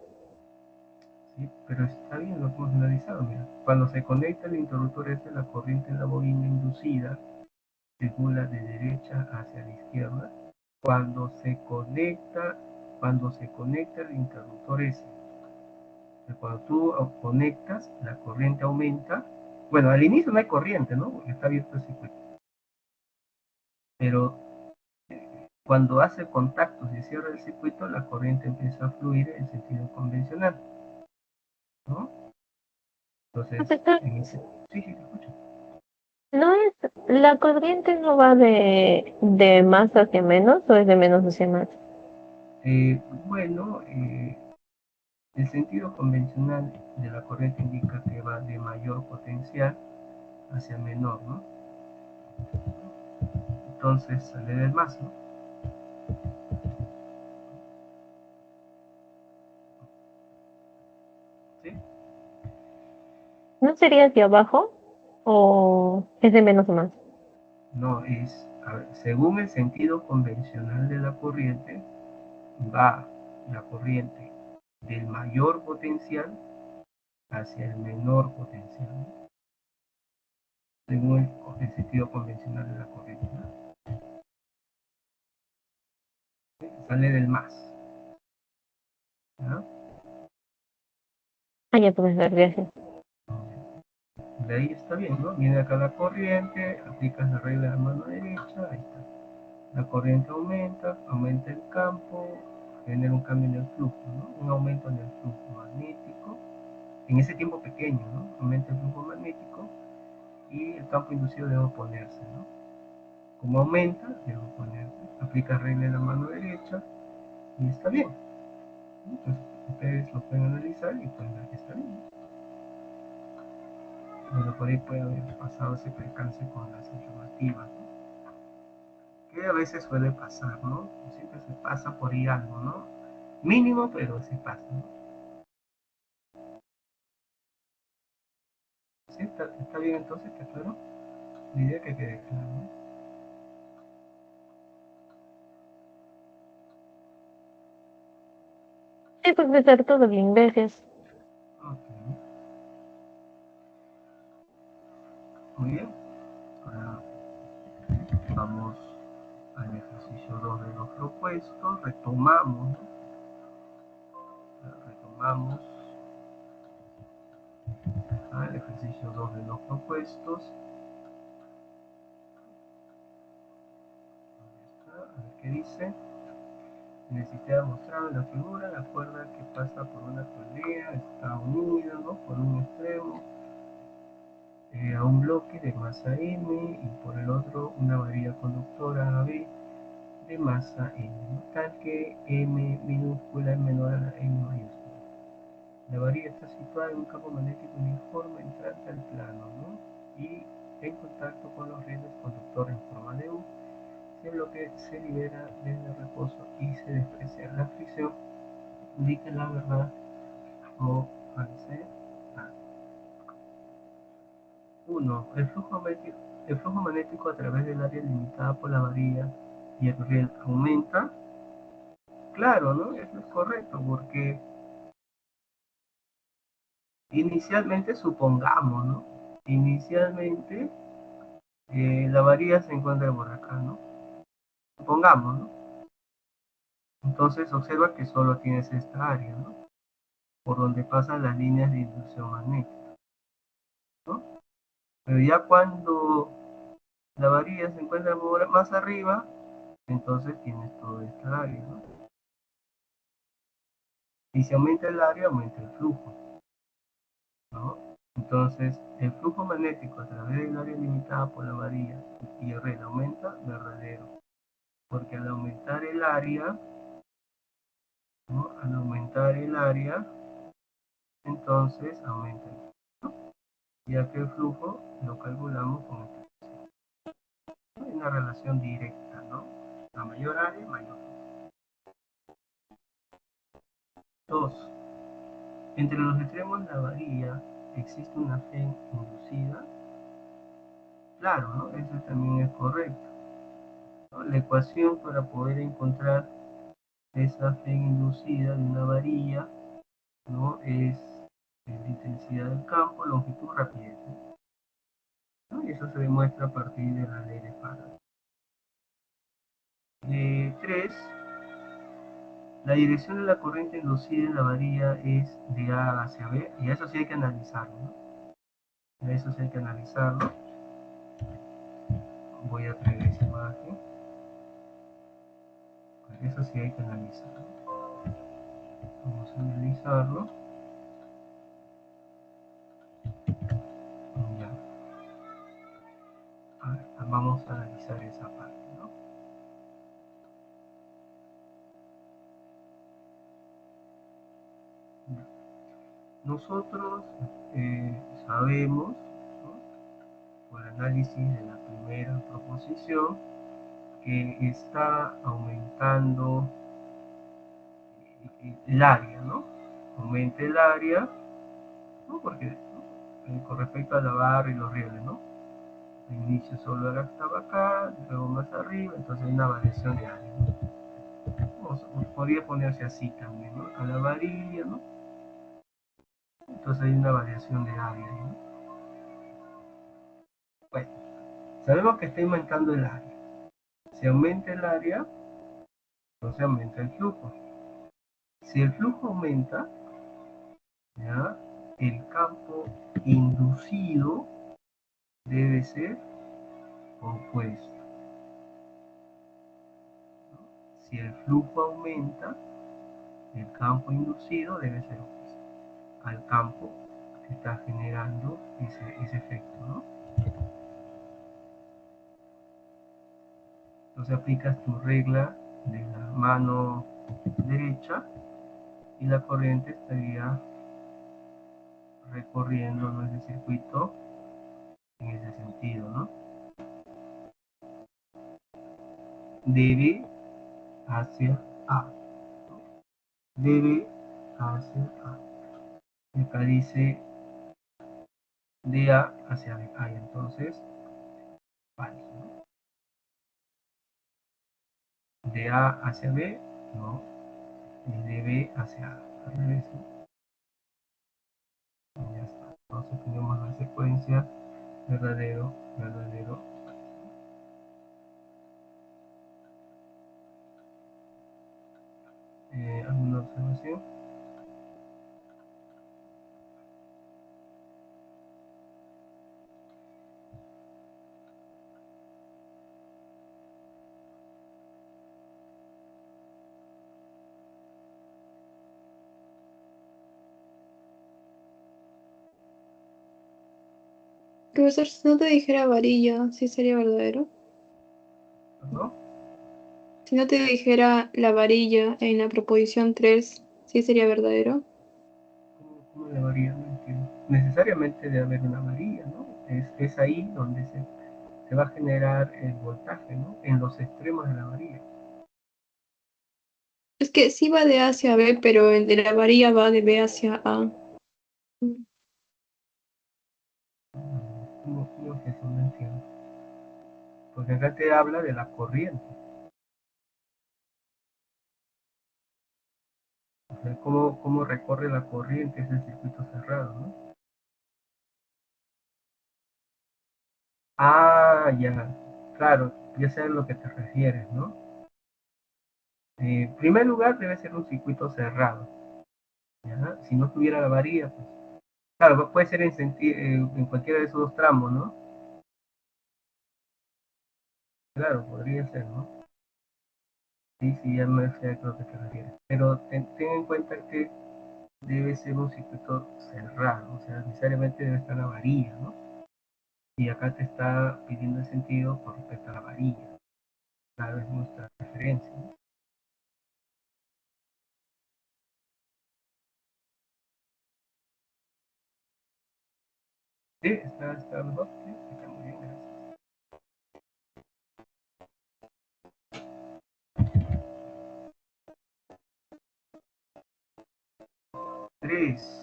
¿Sí? Pero está bien, lo hemos analizado, mira. Cuando se conecta el interruptor S, la corriente en la bobina inducida circula de derecha hacia la izquierda. Cuando se conecta, el interruptor S, cuando tú conectas, la corriente aumenta. Bueno, al inicio no hay corriente, ¿no? Porque está abierto el circuito. Pero cuando hace contactos y cierra el circuito, la corriente empieza a fluir en sentido convencional, ¿no? Entonces, Profesor, en ese... Sí, sí, te escucho. ¿no es, la corriente no va de más hacia menos o es de menos hacia más? Bueno, el sentido convencional de la corriente indica que va de mayor potencial hacia menor, ¿no? Entonces sale del más, ¿no? ¿Sí? ¿No sería hacia abajo o es de menos a más? No, es, a ver, según el sentido convencional de la corriente, va la corriente del mayor potencial hacia el menor potencial, ¿no? Según el sentido convencional de la corriente, ¿no? ¿Sí? Sale del más, ¿no? Ah, ya, profesor, gracias. De ahí está bien, ¿no? Viene acá la corriente, aplicas la regla de la mano derecha, ahí está. La corriente aumenta el campo, genera un cambio en el flujo, ¿no? Un aumento en el flujo magnético, en ese tiempo pequeño, ¿no? Aumenta el flujo magnético y el campo inducido debe oponerse, ¿no? Como aumenta, debe oponerse. Aplica regla de la mano derecha y está bien, ¿no? Entonces ustedes lo pueden analizar y pueden ver que está bien, ¿no? Pero por ahí puede haber pasado ese percance con las alternativas, ¿no? Que a veces suele pasar, ¿no? Siempre se pasa por ahí algo, ¿no? Mínimo, pero se pasa, ¿no? ¿Sí? ¿Está bien entonces? ¿Está claro? La idea que quede claro, ¿no? Sí, profesor, todo bien, gracias. Ok, muy bien. Ahora vamos al ejercicio 2 de los propuestos. Retomamos, ¿no? Retomamos el ejercicio 2 de los propuestos. A ver qué dice. En el sistema mostrado en la figura, la cuerda que pasa por una polea está unida, ¿no? Por un extremo a un bloque de masa M y por el otro una varilla conductora AB de masa M, ¿no? Tal que M minúscula es menor a la M mayúscula. La varilla está situada en un campo magnético uniforme entrante al plano, ¿no? Y en contacto con los rieles conductores en forma de U, ese bloque se libera desde el reposo y se desprecia. La fricción indica la verdad o falsedad. 1. El flujo magnético a través del área limitada por la varilla y el riel aumenta. Claro, ¿no? Eso es correcto, porque inicialmente supongamos, ¿no? Inicialmente la varilla se encuentra por acá, ¿no? Supongamos, ¿no? Entonces observa que solo tienes esta área, ¿no? Por donde pasan las líneas de inducción magnética, ¿no? Pero ya cuando la varilla se encuentra más arriba, entonces tienes todo esta área, ¿no? Y si aumenta el área, aumenta el flujo, ¿no? Entonces, el flujo magnético a través del área limitada por la varilla y el red aumenta, verdadero. Porque al aumentar el área, ¿no? Al aumentar el área, entonces aumenta el flujo, ya que el flujo lo calculamos con una relación directa, ¿no? A mayor área, mayor flujo. 2. Entre los extremos de la varilla existe una fe inducida. Claro, ¿no? Eso también es correcto, ¿no? La ecuación para poder encontrar esa fe inducida de una varilla, ¿no? Es la intensidad del campo, longitud, rapidez, ¿no? Y eso se demuestra a partir de la ley de Faraday. 3. La dirección de la corriente inducida en la varilla es de A hacia B, y eso sí hay que analizarlo, ¿no? Eso sí hay que analizarlo. Voy a traer esa imagen. Eso sí hay que analizarlo. Vamos a analizarlo. Ya. A ver, vamos a analizar esa parte, ¿no? Nosotros sabemos, ¿no? Por análisis de la primera proposición, que está aumentando el área, ¿no? Aumenta el área, ¿no? Porque, ¿no? Con respecto a la barra y los rieles, ¿no? Al inicio solo era estaba acá, luego más arriba, entonces hay una variación de área, ¿no? O podría ponerse así también, ¿no? A la varilla, ¿no? Entonces hay una variación de área, ¿no? Bueno, sabemos que está aumentando el área. Si aumenta el área, entonces aumenta el flujo. Si el flujo aumenta, ¿ya? El campo inducido debe ser opuesto. Si el flujo aumenta, el campo inducido debe ser opuesto al campo que está generando ese efecto, ¿no? Entonces aplicas tu regla de la mano derecha y la corriente estaría recorriendo, ¿no?, ese circuito en ese sentido, ¿no? De B hacia A. De B hacia A. Y acá dice de A hacia B. Ahí entonces, vale, ¿no? De A hacia B, no. Y de B hacia A. Al revés, ¿no? Y ya está. Entonces tenemos la secuencia verdadero, verdadero. ¿Alguna observación? Profesor, si no te dijera varilla, ¿sí sería verdadero? ¿No? Si no te dijera la varilla en la proposición 3, ¿sí sería verdadero? ¿Cómo le varía? No entiendo. Necesariamente debe haber una varilla, ¿no? Es ahí donde se va a generar el voltaje, ¿no? En los extremos de la varilla. Es que sí va de A hacia B, pero el de la varilla va de B hacia A. ¿Cómo es eso? No entiendo. Porque acá te habla de la corriente. O sea, cómo recorre la corriente ese circuito cerrado, ¿no? Ah, ya. Claro, ya sé a lo que te refieres, ¿no? En primer lugar, debe ser un circuito cerrado. ¿Ya? Si no tuviera la varilla, pues. Claro, puede ser en cualquiera de esos dos tramos, ¿no? Claro, podría ser, ¿no? Sí, sí, ya me sé a lo que te refieres. Pero ten en cuenta que debe ser un circuito cerrado, o sea, necesariamente debe estar la varilla, ¿no? Y acá te está pidiendo el sentido con respecto a la varilla. Claro, es nuestra referencia, ¿no? Sí, está mejor, sí, está muy bien, gracias. 3.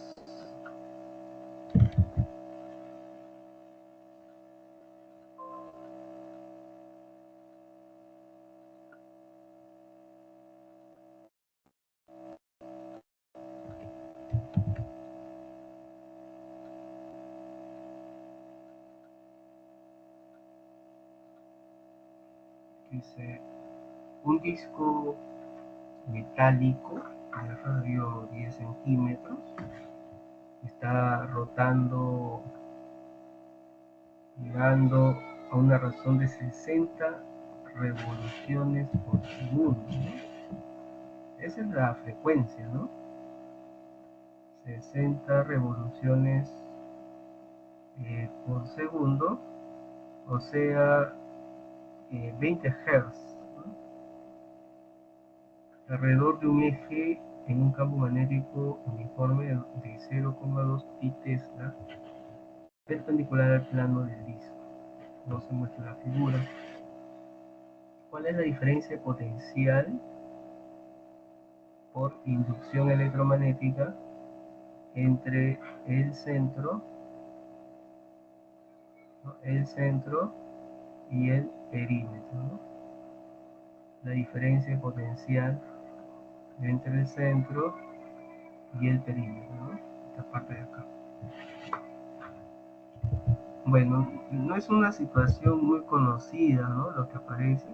Dice, un disco metálico de radio 10 centímetros está rotando, llegando a una razón de 60 revoluciones por segundo, ¿no? Esa es la frecuencia, ¿no? 60 revoluciones por segundo, o sea, 20 Hz, ¿no? Alrededor de un eje en un campo magnético uniforme de 0,2 pi Tesla, perpendicular al plano del disco. No se muestra la figura. ¿Cuál es la diferencia potencial por inducción electromagnética entre el centro, ¿no? El centro y el perímetro, ¿no? La diferencia potencial entre el centro y el perímetro, ¿no? Esta parte de acá. Bueno, no es una situación muy conocida, ¿no? Lo que aparece.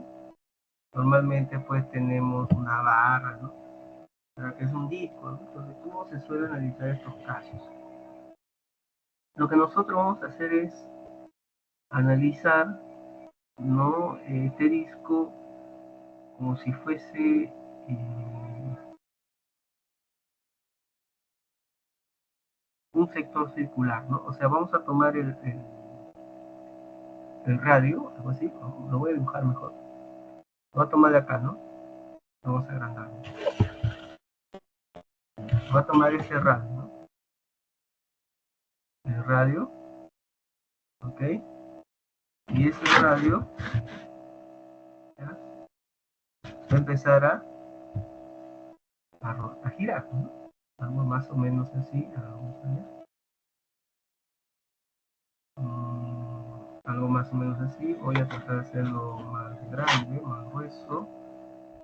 Normalmente pues tenemos una barra, ¿no? Que es un disco, ¿no? Entonces, ¿cómo se suele analizar estos casos? Lo que nosotros vamos a hacer es analizar, ¿no? Este disco como si fuese un sector circular, ¿no? O sea, vamos a tomar el radio, algo así, lo voy a dibujar mejor. Lo voy a tomar de acá, ¿no? Vamos a agrandarlo. Voy a tomar ese radio, ¿no? El radio, ¿ok? Y ese radio, ¿ya? Va a empezar a girar, ¿no? Algo más o menos así, vamos a ver. Algo más o menos así. Voy a tratar de hacerlo más grande, más grueso,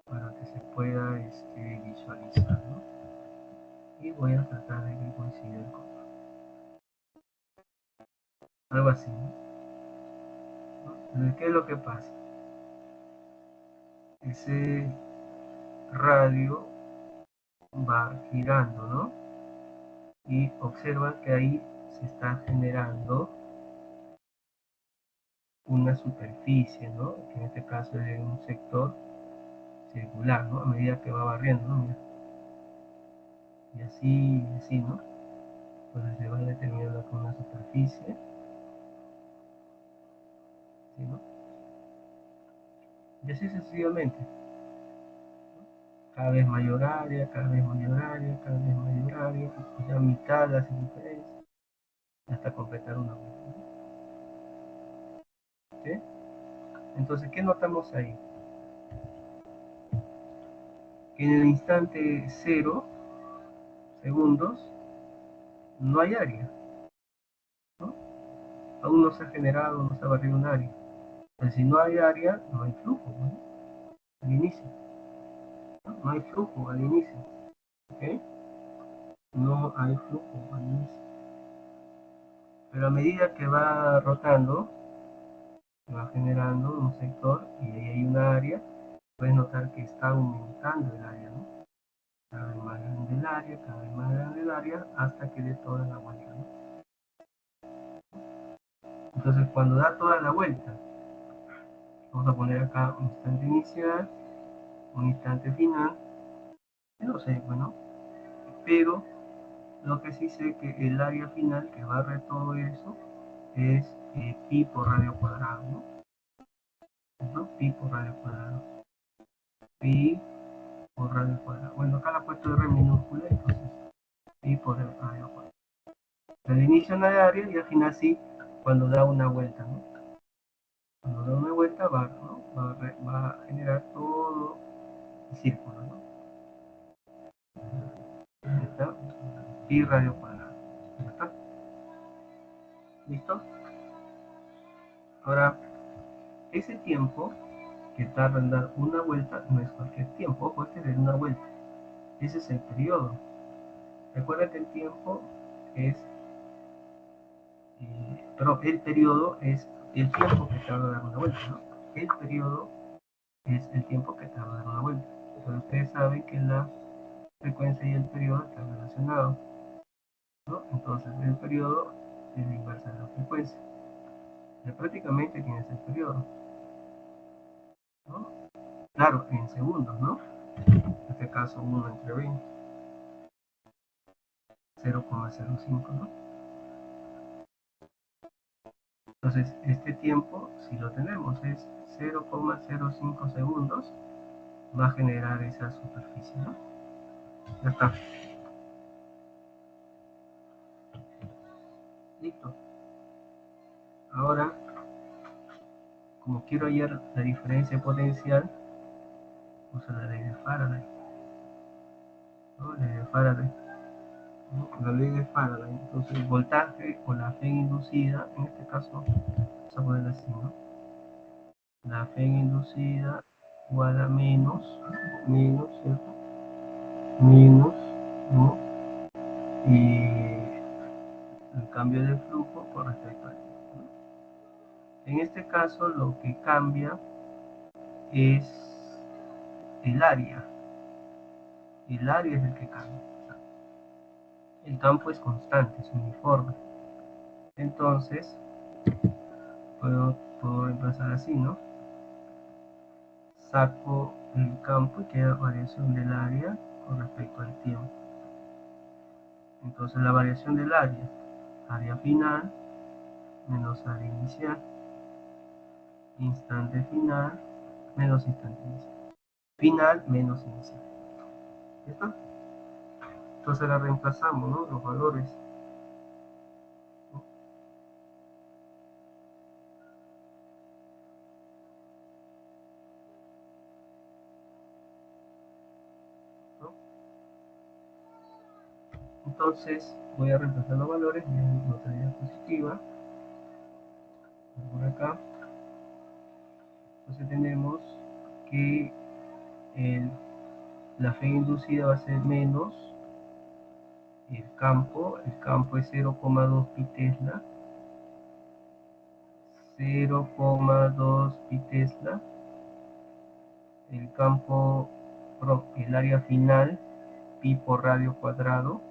para que se pueda visualizar, ¿no? Y voy a tratar de que coincida el color. Algo así, ¿no? Entonces, ¿qué es lo que pasa? Ese radio va girando, ¿no? Y observan que ahí se está generando una superficie, ¿no? Que en este caso es un sector circular, ¿no? A medida que va barriendo, ¿no? Mira. Y así, ¿no? Entonces se va determinando con una superficie, ¿sí, no? Y así sucesivamente. Cada vez mayor área, cada vez mayor área, cada vez mayor área, y ya mitad de la circunferencia, hasta completar una vuelta, ¿sí? Entonces, ¿qué notamos ahí? Que en el instante 0 segundos no hay área, ¿no? Aún no se ha generado, no se ha barrido un área. Entonces, si no hay área, no hay flujo, ¿no? Al inicio, ¿no? No hay flujo al inicio, ¿ok? No hay flujo al inicio. Pero a medida que va rotando, se va generando un sector y ahí hay una área, puedes notar que está aumentando el área, ¿no? Cada vez más grande el área, cada vez más grande el área, hasta que dé toda la vuelta, ¿no? Entonces, cuando da toda la vuelta, vamos a poner acá un instante inicial, un instante final, no sé, bueno, pero lo que sí sé que el área final que barre todo eso es pi por radio cuadrado, ¿no? ¿No? Pi por radio cuadrado. Pi por radio cuadrado. Bueno, acá la he puesto R minúscula, entonces pi por el radio cuadrado. Al inicio no hay área y al final sí, cuando da una vuelta, ¿no? Cuando da una vuelta ¿no? Va a generar todo el círculo, ¿no? ¿Está? Pi radio cuadrado. ¿Está? ¿Listo? Ahora, ese tiempo que tarda en dar una vuelta no es cualquier tiempo, puede tener una vuelta. Ese es el periodo. Recuerda que el tiempo es, perdón, el periodo es el tiempo que tarda en dar una vuelta, ¿no? El periodo es el tiempo que tarda en dar una vuelta. Pero ustedes saben que la frecuencia y el periodo están relacionados, ¿no? Entonces el periodo es la inversa de la frecuencia. Ya prácticamente tienes el periodo, ¿no? Claro, en segundos, ¿no? En este caso 1 entre 20, 0,05, ¿no? Entonces este tiempo, si lo tenemos, es 0,05 segundos, va a generar esa superficie, ¿no? Ya está. Listo. Ahora, como quiero hallar la diferencia potencial, uso la ley de Faraday, ¿no? La ley de Faraday, ¿no? La ley de Faraday. Entonces, el voltaje o la fe inducida, en este caso, vamos a ponerlo así, ¿no? La fe inducida igual a menos, ¿cierto? Menos, ¿no? Y el cambio de flujo con respecto al tiempo, ¿no? En este caso, lo que cambia es el área. El área es el que cambia. El campo es constante, es uniforme. Entonces, puedo reemplazar así, ¿no? Saco el campo y queda variación del área con respecto al tiempo. Entonces, la variación del área final menos área inicial, instante final menos instante inicial, final menos inicial. ¿Listo? Entonces la reemplazamos, ¿no? Los valores. ¿No? Entonces voy a reemplazar los valores en otra diapositiva. Por acá. Entonces tenemos que la fe inducida va a ser menos el campo es 0,2 pi tesla, 0,2 pi tesla, el campo, perdón, el área final, pi por radio cuadrado,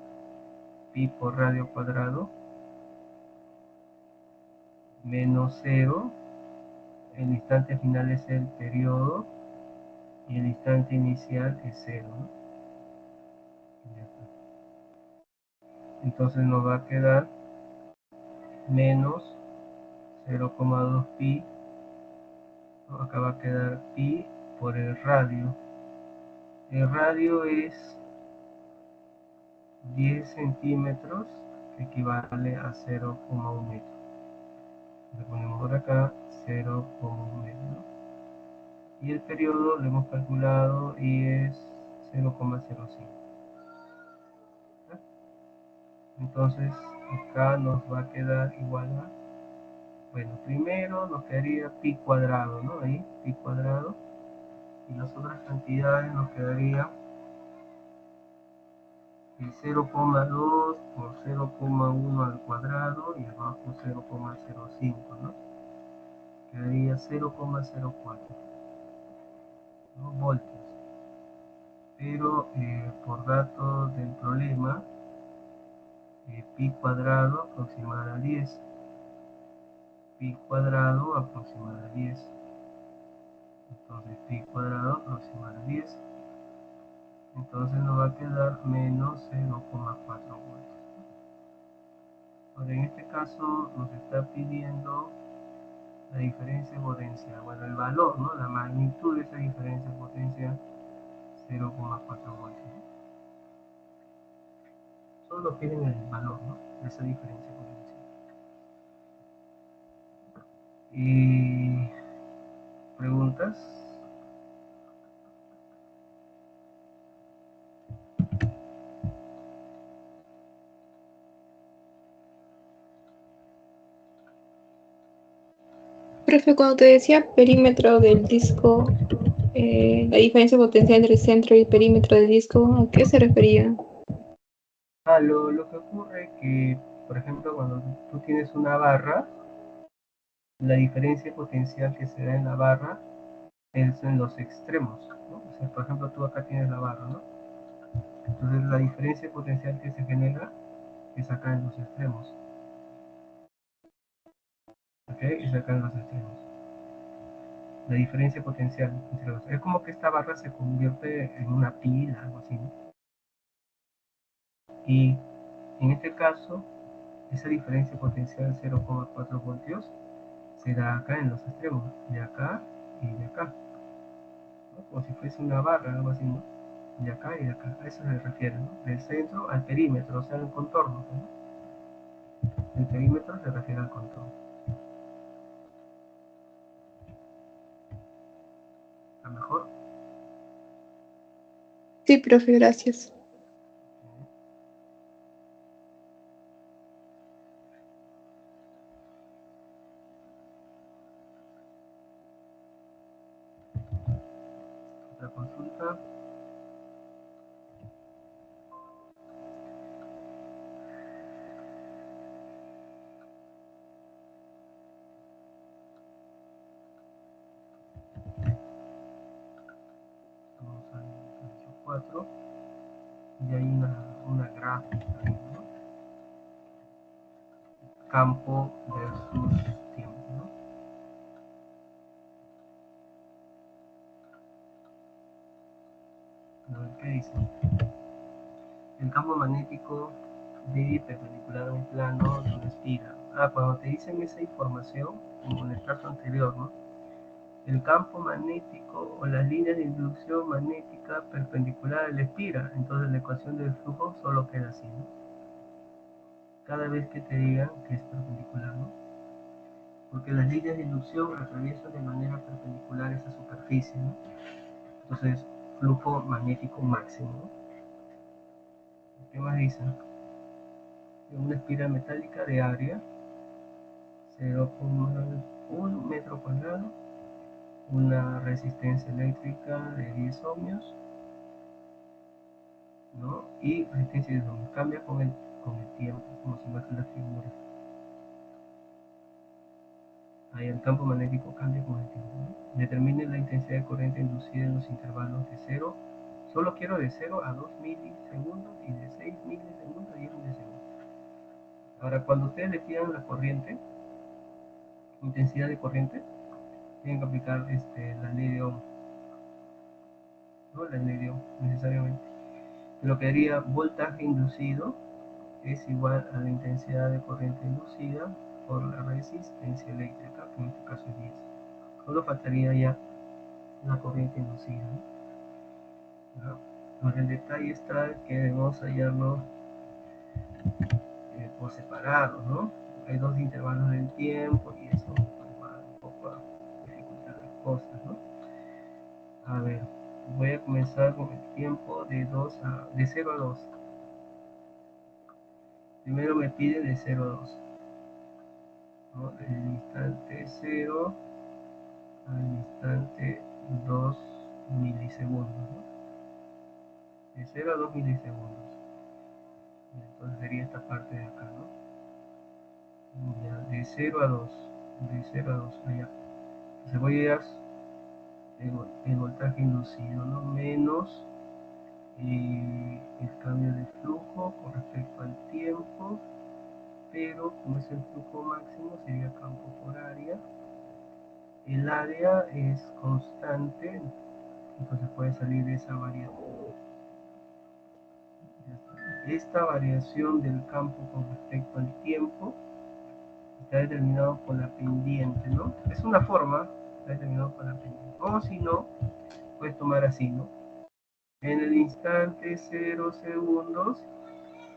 menos 0, el instante final es el periodo, y el instante inicial es 0, ¿no? Entonces nos va a quedar menos 0,2 pi, ¿no? Acá va a quedar pi por el radio. El radio es 10 centímetros, que equivale a 0,1 metro. Le ponemos por acá 0,1 metro, ¿no? Y el periodo lo hemos calculado y es 0,05. Entonces acá nos va a quedar igual a, bueno, primero nos quedaría pi cuadrado, ¿no? Ahí, pi cuadrado, y las otras cantidades nos quedaría el 0,2 por 0,1 al cuadrado y abajo 0,05, ¿no? Quedaría 0,04, ¿no? Voltios. Pero por datos del problema, pi cuadrado aproximado a 10. Pi cuadrado aproximado a 10. Entonces pi cuadrado aproximado a 10. Entonces nos va a quedar menos 0,4 voltios. Ahora en este caso nos está pidiendo la diferencia de potencia, bueno, el valor, ¿no? La magnitud de esa diferencia de potencia 0,4 voltios. Solo piden el valor, ¿no? De esa diferencia de potencia. Y preguntas. Profe, cuando te decía perímetro del disco, la diferencia potencial entre el centro y el perímetro del disco, ¿a qué se refería? Lo que ocurre que, por ejemplo, cuando tú tienes una barra, la diferencia potencial que se da en la barra es en los extremos, ¿no? O sea, por ejemplo, tú acá tienes la barra, ¿no? Entonces la diferencia potencial que se genera es acá en los extremos, ¿ok? Es acá en los extremos. La diferencia potencial entre los... Es como que esta barra se convierte en una pila, algo así, ¿no? Y en este caso, esa diferencia potencial 0,4 voltios se da acá en los extremos, de acá y de acá, ¿no? Como si fuese una barra, algo así, ¿no? De acá y de acá, a eso se refiere, ¿no? Del centro al perímetro, o sea, al contorno, ¿no? El perímetro se refiere al contorno. ¿A mejor? Sí, profe, gracias. Otra consulta. Vamos al ejercicio 4. Y hay una gráfica ahí, ¿no? Campo versus tiempo, ¿no? A ver, ¿qué dice? El campo magnético B perpendicular a un plano de una espira. Cuando te dicen esa información, como en el caso anterior, ¿no? El campo magnético o las líneas de inducción magnética perpendicular a la espira. Entonces la ecuación del flujo solo queda así, ¿no? Cada vez que te digan que es perpendicular, ¿no? Porque las líneas de inducción atraviesan de manera perpendicular esa superficie, ¿no? Entonces, flujo magnético máximo, ¿no? ¿Qué más dicen? Una espira metálica de área 0,1 metro cuadrado, una resistencia eléctrica de 10 ohmios, ¿no? Y resistencia de 10 ohmios. Cambia con el tiempo, como se muestra en la figura. Ahí el campo magnético cambia con el tiempo, ¿no? Determine la intensidad de corriente inducida en los intervalos de 0. Solo quiero de 0 a 2 milisegundos y de 6 milisegundos a 10 milisegundos. Ahora, cuando ustedes le pidan la corriente, intensidad de corriente, tienen que aplicar la ley de Ohm, ¿no? La ley de Ohm, necesariamente. Lo que haría voltaje inducido es igual a la intensidad de corriente inducida por la resistencia eléctrica, que en este caso es 10. Solo faltaría ya la corriente inducida, ¿no? Ahora el detalle está que debemos hallarlo por separado, ¿no? Hay dos intervalos del tiempo y eso va un poco a dificultar las cosas, ¿no? A ver, voy a comenzar con el tiempo de 0 a 2. Primero me pide de 0 a 2, ¿no? Desde el instante 0 al instante 2 milisegundos, ¿no? De 0 a 2 milisegundos. Entonces sería esta parte de acá, ¿no? Ya, de 0 a 2, de 0 a 2, allá. Entonces voy a el voltaje inducido, ¿no? Menos el cambio de flujo con respecto al tiempo, pero como es el flujo máximo, sería campo por área, el área es constante, entonces puede salir esa variación. Esta variación del campo con respecto al tiempo está determinado por la pendiente, ¿no? Es una forma, está determinado por la pendiente. O si no, puedes tomar así, ¿no? En el instante 0 segundos,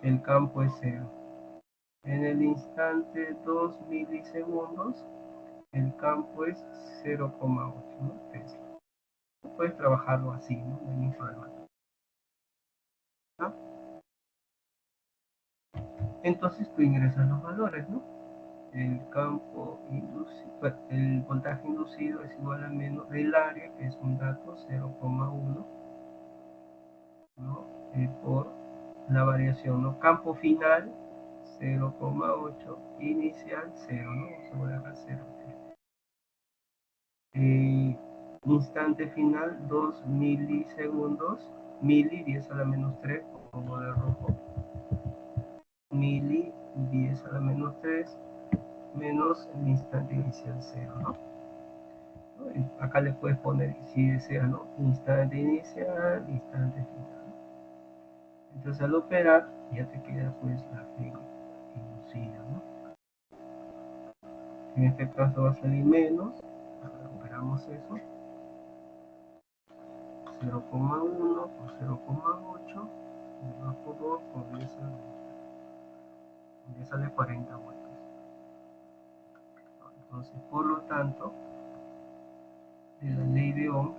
el campo es 0. En el instante 2 milisegundos, el campo es 0,8, ¿no? Tesla. Puedes trabajarlo así, ¿no? No hay ningún problema. ¿No? Entonces tú ingresas los valores, ¿no? El campo inducido, el voltaje inducido es igual a menos del área, que es un dato 0,1, ¿no? Por la variación, ¿no? Campo final 0,8, inicial 0, ¿no? Vamos a acá 0. Instante final 2 milisegundos, mili 10 a la menos 3, pongo de rojo, mili 10 a la menos 3, menos el instante inicial 0, ¿no? Acá le puedes poner, si deseas, ¿no? Instante inicial, instante final. Entonces al operar, ya te queda pues la fe inducida, ¿no? En este caso va a salir menos, operamos eso, 0,1 por 0,8, por 2 por 10 sale 40 vueltas. Entonces, por lo tanto, de la ley de Ohm,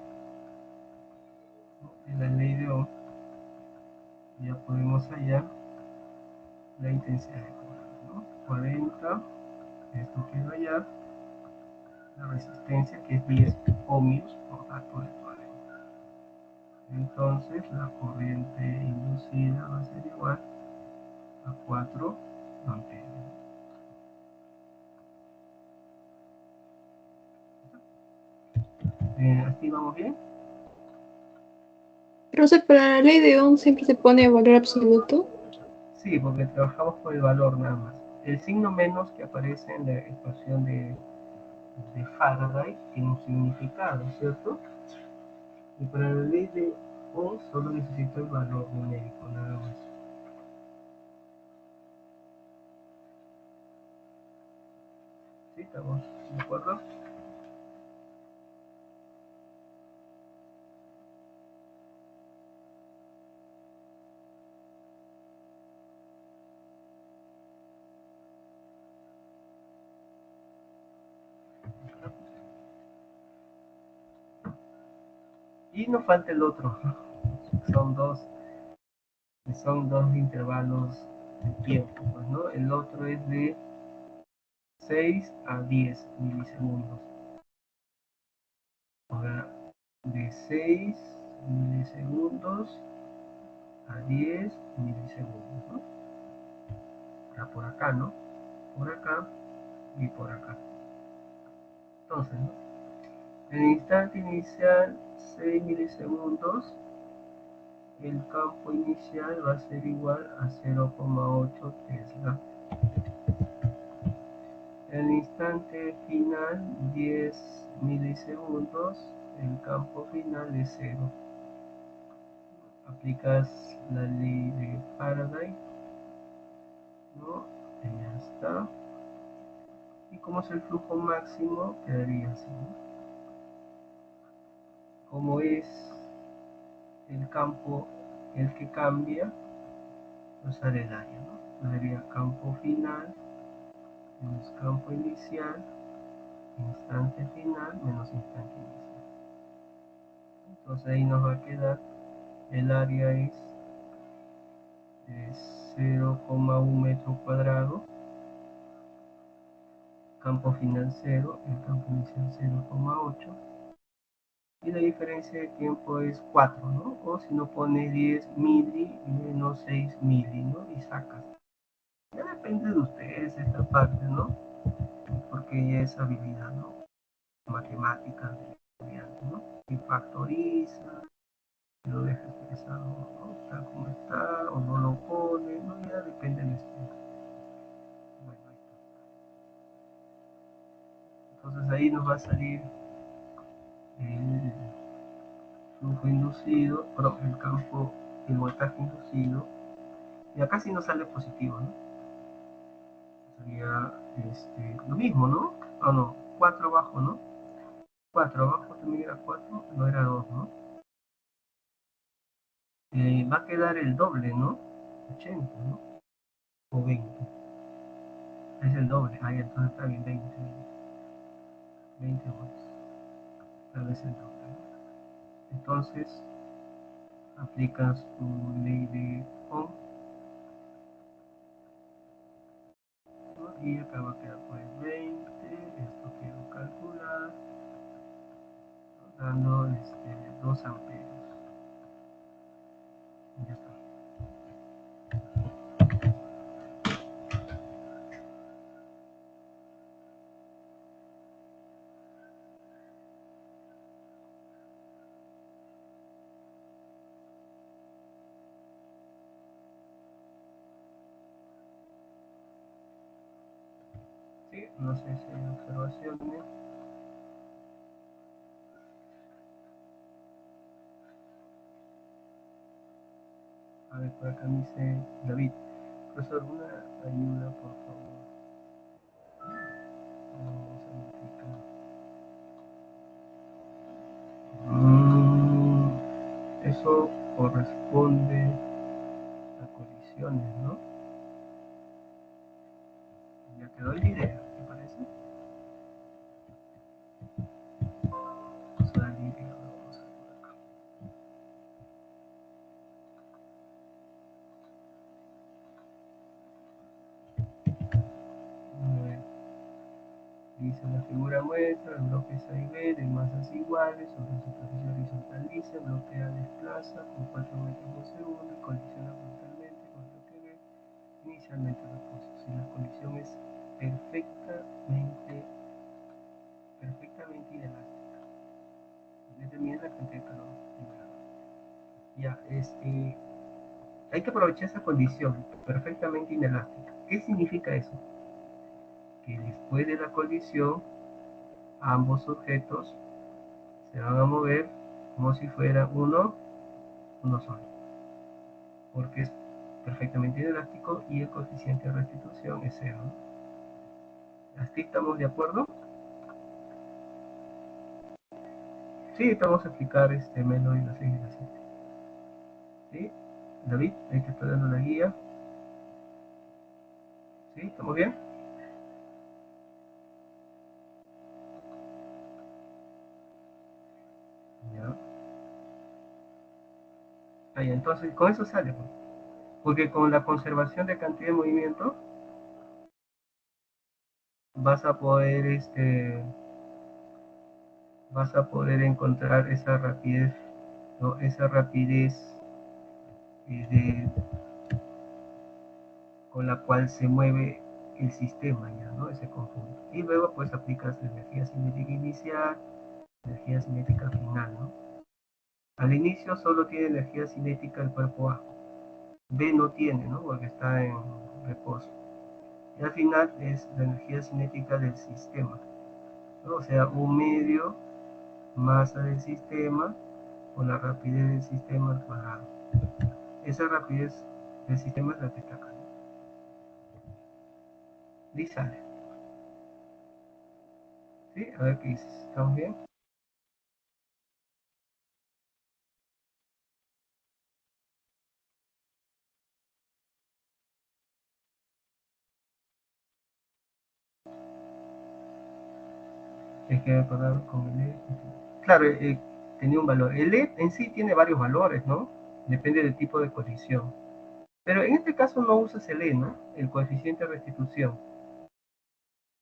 ya podemos hallar la intensidad de corriente, ¿no? 40, esto quiero hallar, la resistencia que es 10 ohmios por dato de 40. Entonces, la corriente inducida va a ser igual a 4 amperes. ¿Así vamos bien? Profesor, para la ley de Ohm siempre se pone valor absoluto. Sí, porque trabajamos por el valor nada más. El signo menos que aparece en la ecuación de Faraday tiene un significado, ¿cierto? Y para la ley de Ohm solo necesito el valor numérico, nada más. ¿Sí? ¿Estamos de acuerdo? Y nos falta el otro. Son dos, son dos intervalos de tiempo, pues, ¿no? El otro es de 6 a 10 milisegundos. Ahora, de 6 milisegundos a 10 milisegundos, ¿no? Ahora por acá, ¿no? Por acá y por acá. Entonces, ¿no? En el instante inicial, 6 milisegundos, el campo inicial va a ser igual a 0,8 Tesla. En el instante final, 10 milisegundos, el campo final es 0. Aplicas la ley de Faraday, ¿no? Y ya está. Y como es el flujo máximo, quedaría así, ¿no? Como es el campo el que cambia, pues sale el área, ¿no? Sería campo final menos campo inicial, instante final menos instante inicial. Entonces ahí nos va a quedar, el área es de 0,1 metro cuadrado, campo final 0, el campo inicial 0,8, y la diferencia de tiempo es 4, ¿no? O si no pones 10 mili menos 6 mili, ¿no? Y sacas. Ya depende de ustedes esta parte, ¿no? Porque ya es habilidad, ¿no? Matemáticas de estudiante, ¿no? Y factoriza, lo deja expresado, ¿no? Tal como está, o no lo pone, ¿no? Ya depende del estudiante. Bueno, ahí está. Entonces ahí nos va a salir el flujo inducido, perdón, el campo, el voltaje inducido, y acá sí nos sale positivo, ¿no? Sería lo mismo, ¿no? Ah, no, 4 abajo, ¿no? 4 abajo también era 4, no era 2, ¿no? Va a quedar el doble, ¿no? 80, ¿no? O 20. Es el doble. Ahí entonces está bien, 20 volts. Tal vez el doble, ¿no? Entonces, aplicas tu ley de Ohm, ¿no? Y acá va a quedar pues 20. Esto quiero calcular, ¿no? Dando 2 amperes. Ya está. Sí, no sé si hay observaciones. A ver, por acá me dice David, profesor, una ayuda, por favor. Vamos a verificar. Eso corresponde a colisiones, ¿no? Ya quedó el video, ¿te parece? Vamos a darle video, vamos a ver acá. A ver, dice la figura muestra, el bloque A y B de masas iguales sobre superficie horizontal lisa, el bloque A desplaza con 4 metros por segundo y colisiona frontalmente con el bloque B inicialmente reposo. Si la colisión es perfectamente inelástica, determina la cantidad de calor liberado. Ya, hay que aprovechar esa condición perfectamente inelástica. ¿Qué significa eso? Que después de la colisión, ambos objetos se van a mover como si fuera uno solo, porque es perfectamente inelástico y el coeficiente de restitución es cero, ¿no? ¿Hasta ahí estamos de acuerdo? Sí, vamos a explicar Melo y la 6 y la 7. ¿Sí? David, ahí te estoy dando la guía. ¿Sí? ¿Estamos bien? Ya. Ahí, entonces, con eso sale, pues. Porque con la conservación de cantidad de movimiento vas a poder encontrar esa rapidez, ¿no? Esa rapidez de, con la cual se mueve el sistema ya, ¿no? Ese conjunto. Y luego pues aplicas la energía cinética inicial, energía cinética final, ¿no? Al inicio solo tiene energía cinética el cuerpo A. B no tiene, ¿no? Porque está en reposo. Y al final es la energía cinética del sistema, ¿no? O sea, un medio masa del sistema con la rapidez del sistema al cuadrado. Esa rapidez del sistema es la que está acá. Y sale. ¿Sí? A ver qué dices. ¿Estamos bien? Hay que acordar con el E. Claro, tenía un valor. El E en sí tiene varios valores, ¿no? Depende del tipo de colisión. Pero en este caso no usas el E, ¿no? El coeficiente de restitución.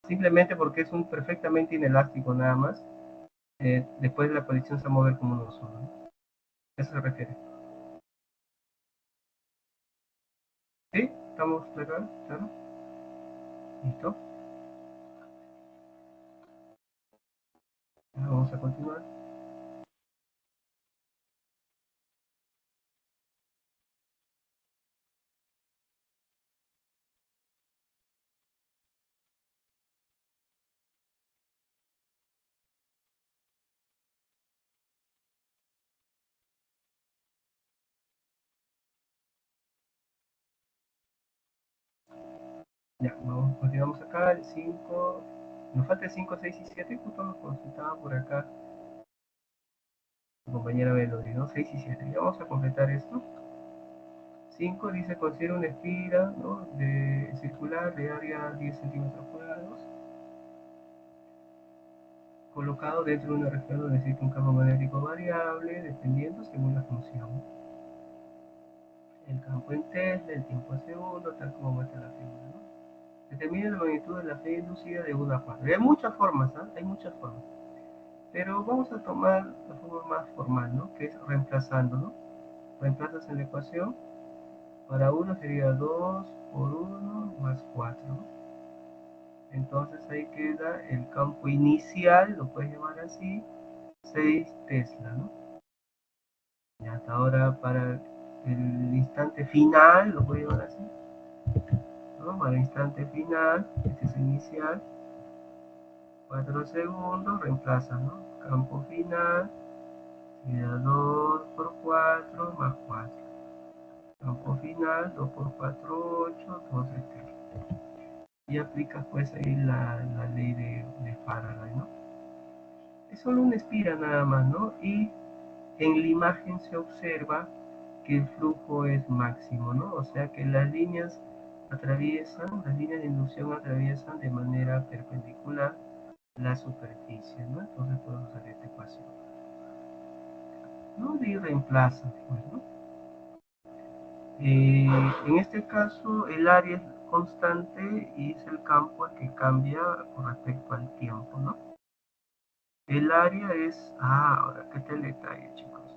Simplemente porque es un perfectamente inelástico nada más. Después de la colisión se va a mover como uno solo, ¿no? Eso se refiere. ¿Sí? ¿Estamos acá? ¿Claro? ¿Listo? Vamos a continuar. Ya, vamos, continuamos acá, el 5, nos falta el 5, 6 y 7, justo nos consultaba por acá mi compañera Melody, ¿no? 6 y 7, ya vamos a completar esto. 5 dice considera una espira, ¿no? De circular de área 10 centímetros cuadrados, colocado dentro de una región donde existe un campo magnético variable, dependiendo según la función. El campo en Tesla, el tiempo en segundo, tal como muestra la figura, ¿no? Determina la magnitud de la fe inducida de 1 a 4. Hay muchas formas, ¿eh? Hay muchas formas. Pero vamos a tomar la forma más formal, ¿no? Que es reemplazando, ¿no? Reemplazas en la ecuación. Para 1 sería 2 por 1 más 4. Entonces ahí queda el campo inicial, lo puedes llamar así, 6 Tesla, ¿no? Y hasta ahora para el instante final, lo puedes llamar así, ¿no? Para el instante final, este es inicial, 4 segundos, reemplaza, ¿no? Campo final, sería 2 por 4 más 4. Campo final, 2 por 4, 8, 2 Tesla. Y aplicas pues ahí la ley de Faraday, ¿no? Es solo una espira nada más, ¿no? Y en la imagen se observa que el flujo es máximo, ¿no? O sea que las líneas las líneas de inducción atraviesan de manera perpendicular la superficie, ¿no? Entonces podemos usar esta ecuación, ¿no? Y reemplaza, pues, ¿no? En este caso el área es constante y es el campo el que cambia con respecto al tiempo, ¿no? El área es, ahora, ¿qué tal el detalle, chicos?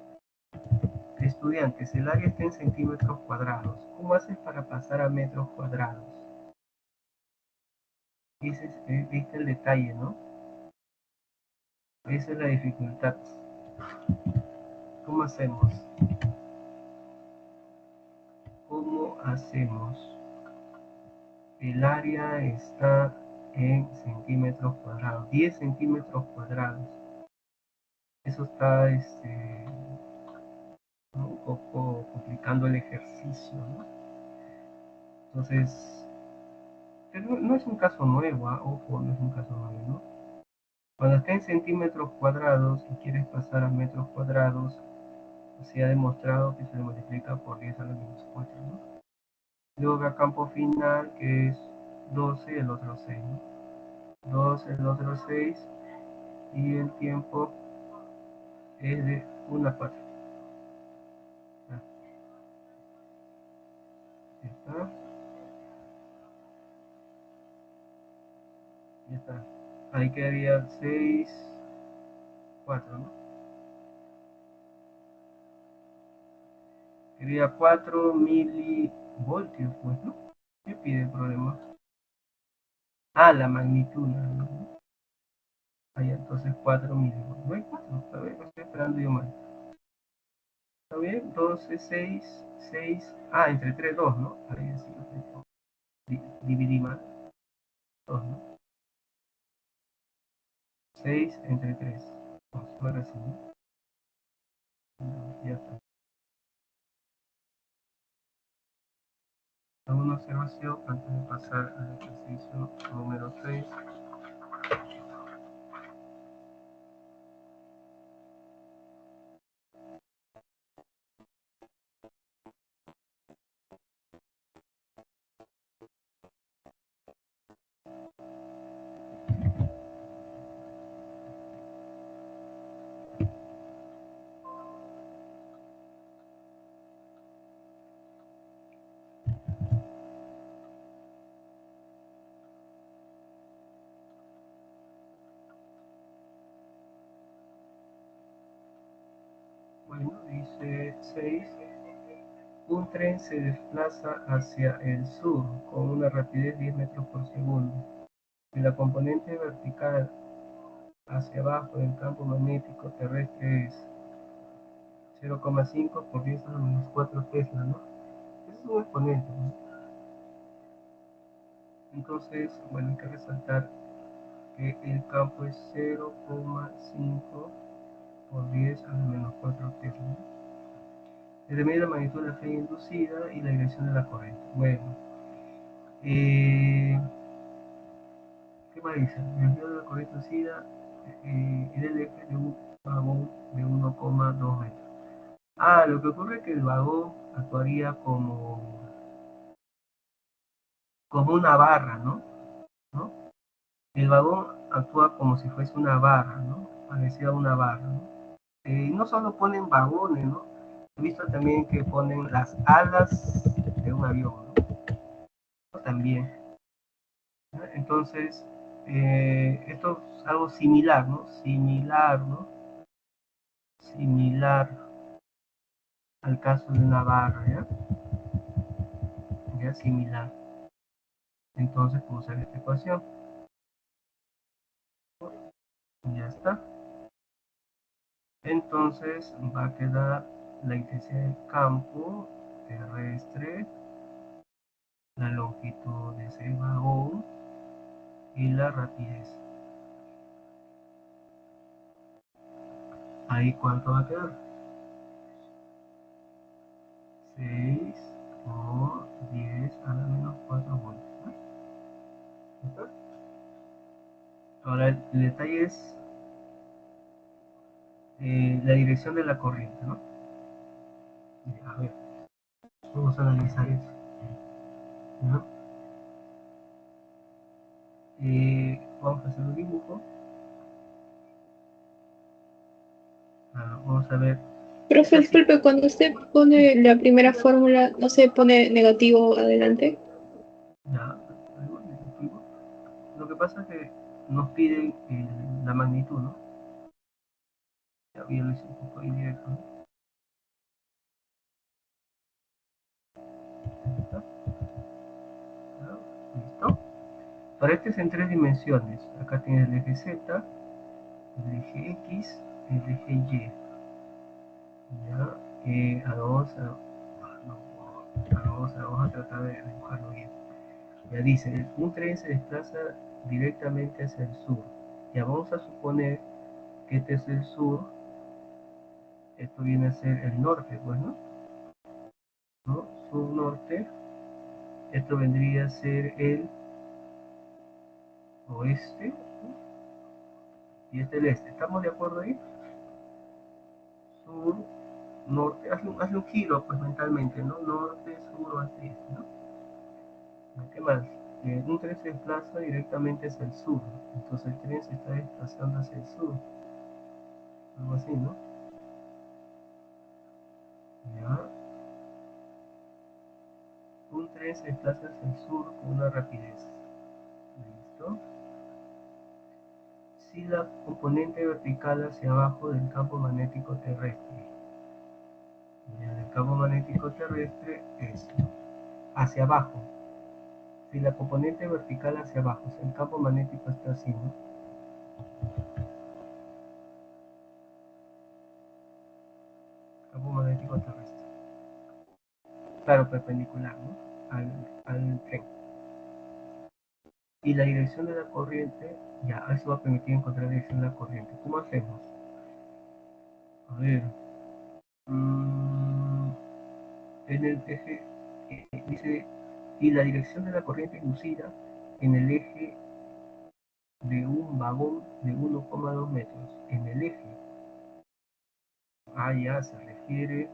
Estudiantes, el área está en centímetros cuadrados. ¿Cómo haces para pasar a metros cuadrados? Viste el detalle, ¿no? Esa es la dificultad. ¿Cómo hacemos? ¿Cómo hacemos? El área está en centímetros cuadrados, 10 centímetros cuadrados. Eso está un poco complicando el ejercicio, ¿no? Entonces, pero no es un caso nuevo, ¿eh? Ojo, no es un caso nuevo, ¿no? Cuando está en centímetros cuadrados y quieres pasar a metros cuadrados, se ha demostrado que se multiplica por 10 a la menos 4, ¿no? Luego a campo final, que es 12, el otro 6, ¿no? 12, el otro 6, y el tiempo es de 1 a 4. Ah, ya está, ya está. Ahí quedaría 6, 4, ¿no? Quedaría 4 milivoltios, pues, ¿no? ¿Qué pide el problema? La magnitud, ¿no? Ahí entonces 4 milivoltios. No hay 4, a ver, estoy esperando yo mal. ¿Está bien? 12, 6, 6. Entre 3, 2, ¿no? Ahí sí, dividí mal. 2, ¿no? 6 entre 3. Ahora sí, ¿no? Ya está. Una observación antes de pasar al ejercicio número 6. Bueno, dice 6. Un tren se desplaza hacia el sur con una rapidez de 10 metros por segundo. Si la componente vertical hacia abajo del campo magnético terrestre es 0,5 por 10 a la menos 4 Tesla, ¿no? Ese es un exponente, ¿no? Entonces, bueno, hay que resaltar que el campo es 0,5 por 10 a la menos 4 Tesla, ¿no? Determina la magnitud de la falla inducida y la dirección de la corriente. Bueno, ¿Qué más dice? El envío de la corriente SIDA en el eje de un vagón de 1,2 metros. Lo que ocurre es que el vagón actuaría como una barra, ¿no? ¿No? El vagón actúa como si fuese una barra, ¿no? Parecía una barra, ¿no? No solo ponen vagones, ¿no? He visto también que ponen las alas de un avión, ¿no? También. ¿No? Entonces, esto es algo similar, ¿no? Similar, ¿no? Similar al caso de una barra, ¿ya? ¿Ya? Similar. Entonces, puedo usar esta ecuación. Ya está. Entonces, va a quedar la intensidad del campo terrestre, la longitud de ese vagón y la rapidez. Ahí, ¿cuánto va a quedar? 6 por 10 a la menos 4 voltios, ¿no? Ahora, el detalle es la dirección de la corriente, ¿no? A ver, vamos a analizar eso, ¿no? Vamos a hacer un dibujo. Vamos a ver. Profe, Es así. disculpe, cuando usted pone la primera fórmula, ¿no se pone negativo adelante? Ya, lo que pasa es que nos piden la magnitud, ¿no? Ya lo hice un poco indirecto, ¿no? ¿Listo? Para este es en 3 dimensiones. Acá tienes el eje Z, el eje X, el eje Y. Ya, vamos a tratar de dibujarlo bien. Ya dice, un tren se desplaza directamente hacia el sur. Ya vamos a suponer que este es el sur, esto viene a ser el norte, pues, ¿no? Sur-norte, esto vendría a ser el oeste, y este el este. ¿Estamos de acuerdo ahí? Sur, norte, hace un giro pues mentalmente, ¿no? Norte, sur, oeste, este, ¿no? ¿Qué más? Un tren se desplaza directamente hacia el sur, entonces el tren se está desplazando hacia el sur, algo así, ¿no? Ya. Un tren se desplaza hacia el sur con una rapidez. ¿Listo? Si la componente vertical hacia abajo del campo magnético terrestre. El campo magnético terrestre es hacia abajo. Si la componente vertical hacia abajo, si el campo magnético está así, ¿no? Campo magnético terrestre. Claro, perpendicular, ¿no? Al tren. Y la dirección de la corriente, ya, eso va a permitir encontrar la dirección de la corriente. ¿Cómo hacemos? A ver. mm, en el eje, dice, y la dirección de la corriente inducida en el eje de un vagón de 1,2 metros. En el eje. Ya se refiere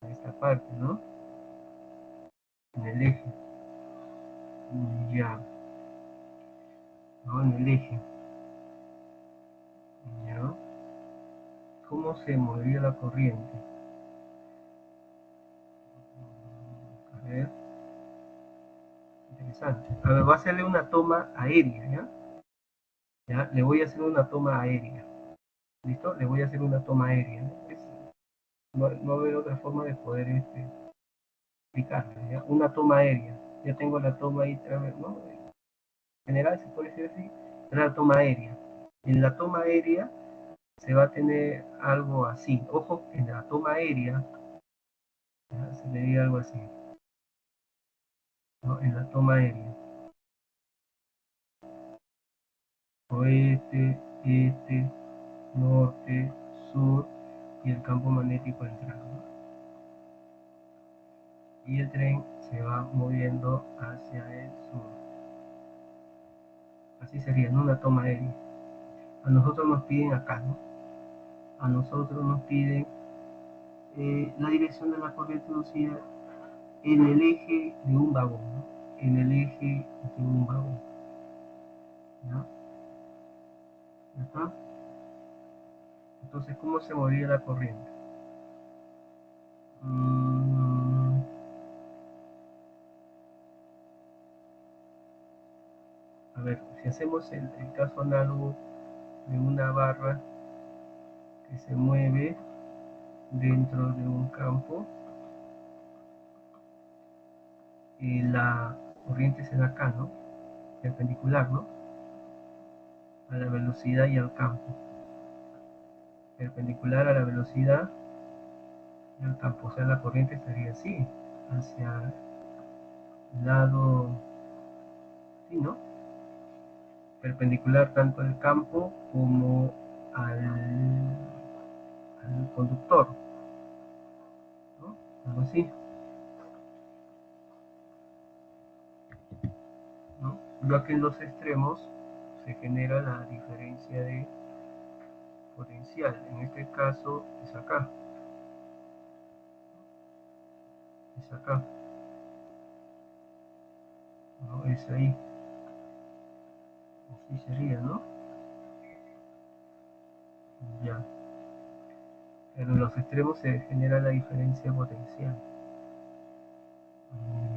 a esta parte, ¿no? En el eje. Ya. ¿No? En el eje. ¿Ya? ¿Cómo se movería la corriente? A ver. Interesante. A ver, voy a hacerle una toma aérea, ¿ya? ¿Ya? Le voy a hacer una toma aérea. ¿Listo? Le voy a hacer una toma aérea. No va a haber otra forma de poder explicarlo, ¿ya? Una toma aérea. Ya tengo la toma ahí, ¿no? En general se puede decir así, es la toma aérea. En la toma aérea se va a tener algo así. Ojo, en la toma aérea, ¿ya? Se vería algo así, ¿no? En la toma aérea. Oeste, este, norte, sur y el campo magnético entrando. y el tren se va moviendo hacia el sur. Así sería, en una toma aérea. A nosotros nos piden acá, ¿no? A nosotros nos piden la dirección de la corriente inducida en el eje de un vagón, ¿no? En el eje de un vagón. ¿Ya? ¿Ya está? Entonces, ¿cómo se movía la corriente? A ver, si hacemos el caso análogo de una barra que se mueve dentro de un campo, y la corriente se da acá, ¿no? Perpendicular, ¿no? A la velocidad y al campo. Perpendicular a la velocidad y al campo. O sea, la corriente estaría así, hacia el lado, sí, ¿no? Perpendicular tanto al campo como al conductor, ¿no? Algo así, ¿no? Ya que en los extremos se genera la diferencia de potencial. En este caso es acá, es acá, ¿no? Es ahí, así sería, ¿no? Ya. Pero en los extremos se genera la diferencia potencial.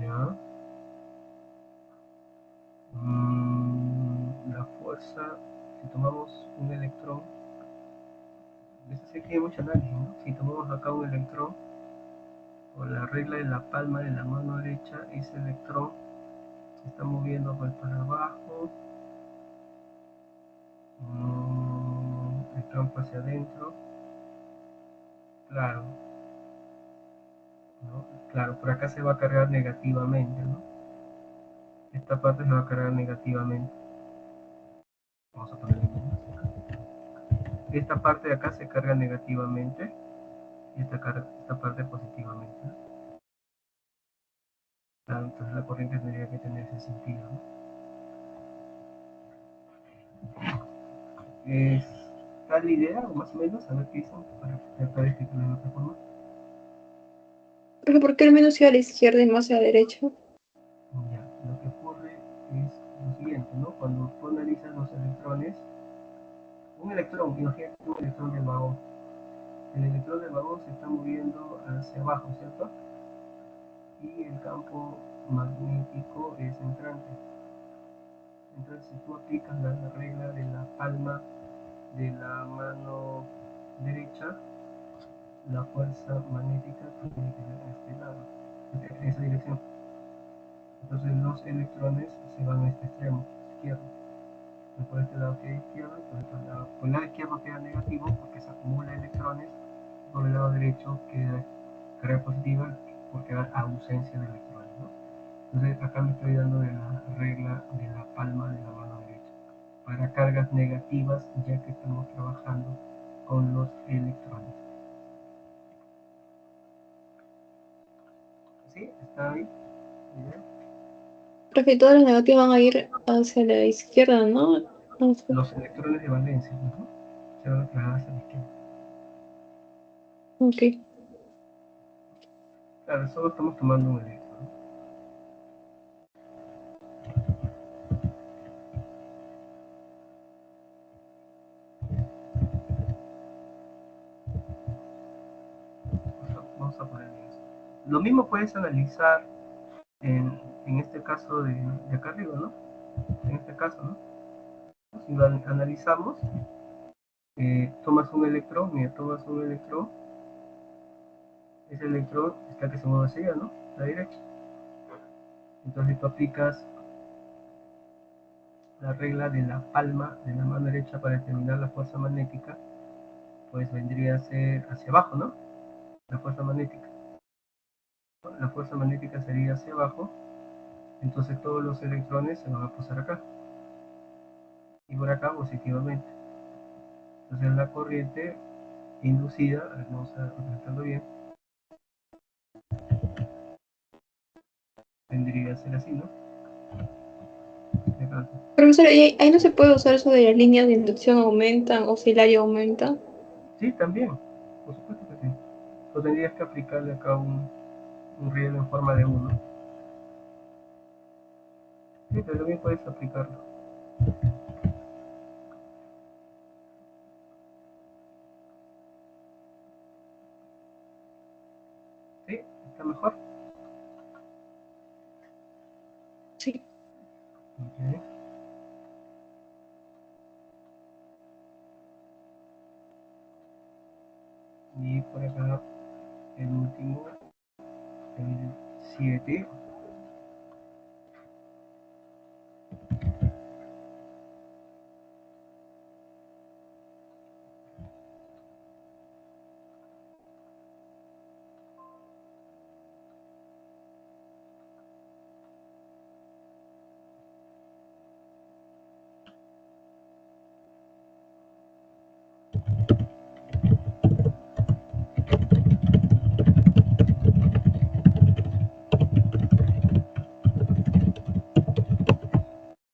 Ya. La fuerza, si tomamos un electrón, eso sí que hay mucho análisis, ¿no? Si tomamos acá un electrón, por la regla de la palma de la mano derecha, ese electrón se está moviendo pues para abajo, el campo hacia adentro, claro, ¿no? Claro, por acá se va a cargar negativamente, ¿no? Esta parte se va a cargar negativamente. Vamos a ponerle esta parte de acá se carga negativamente y esta parte positivamente, ¿no? Claro, entonces la corriente tendría que tener ese sentido, ¿no? Es tal idea, o más o menos, a ver qué dicen para tratar de explicarlo de otra forma. Pero ¿por qué al menos iba a la izquierda y más a la derecha? Ya, lo que ocurre es lo siguiente, ¿no? Cuando tú analizas los electrones, un electrón, imagínate un electrón del vagón. El electrón del vagón se está moviendo hacia abajo, ¿cierto? Y el campo magnético es entrante. Entonces, si tú aplicas la regla de la palma de la mano derecha, la fuerza magnética tiene que ser en este lado, en esa dirección. Entonces los electrones se van a este extremo izquierdo. Por este lado queda izquierdo, por el lado izquierdo queda negativo porque se acumula electrones, por el lado derecho queda carga positiva porque hay ausencia de electrones, ¿no? Entonces acá me estoy dando de la regla de la palma de la mano derecha para cargas negativas, ya que estamos trabajando con los electrones. ¿Sí? ¿Está ahí? ¿Bien? Profe, todas las negativas van a ir hacia la izquierda, ¿no? Los electrones de valencia, ¿no? Se van a trasladar hacia la izquierda. Ok. Claro, solo estamos tomando un electrón. Vamos a poner eso. Lo mismo puedes analizar en este caso de acá arriba, ¿no? En este caso, ¿no? Si lo analizamos, tomas un electrón, mira, tomas un electrón, ese electrón está que se mueve hacia allá, ¿no? A la derecha. Entonces tú aplicas la regla de la palma de la mano derecha para determinar la fuerza magnética, pues vendría a ser hacia abajo, ¿no? La fuerza magnética. La fuerza magnética sería hacia abajo, entonces todos los electrones se van a posar acá y por acá positivamente. Entonces la corriente inducida, vamos a representarlo bien, Tendría que ser así, ¿no? En este caso. Profesor, ahí no se puede usar eso de las líneas de inducción aumentan, oscilario aumenta. Sí, también, por supuesto que sí. O tendrías que aplicarle acá un riel en forma de 1. Sí, pero también puedes aplicarlo. Sí, está mejor. Sí. Okay. Y por acá el último, el 7.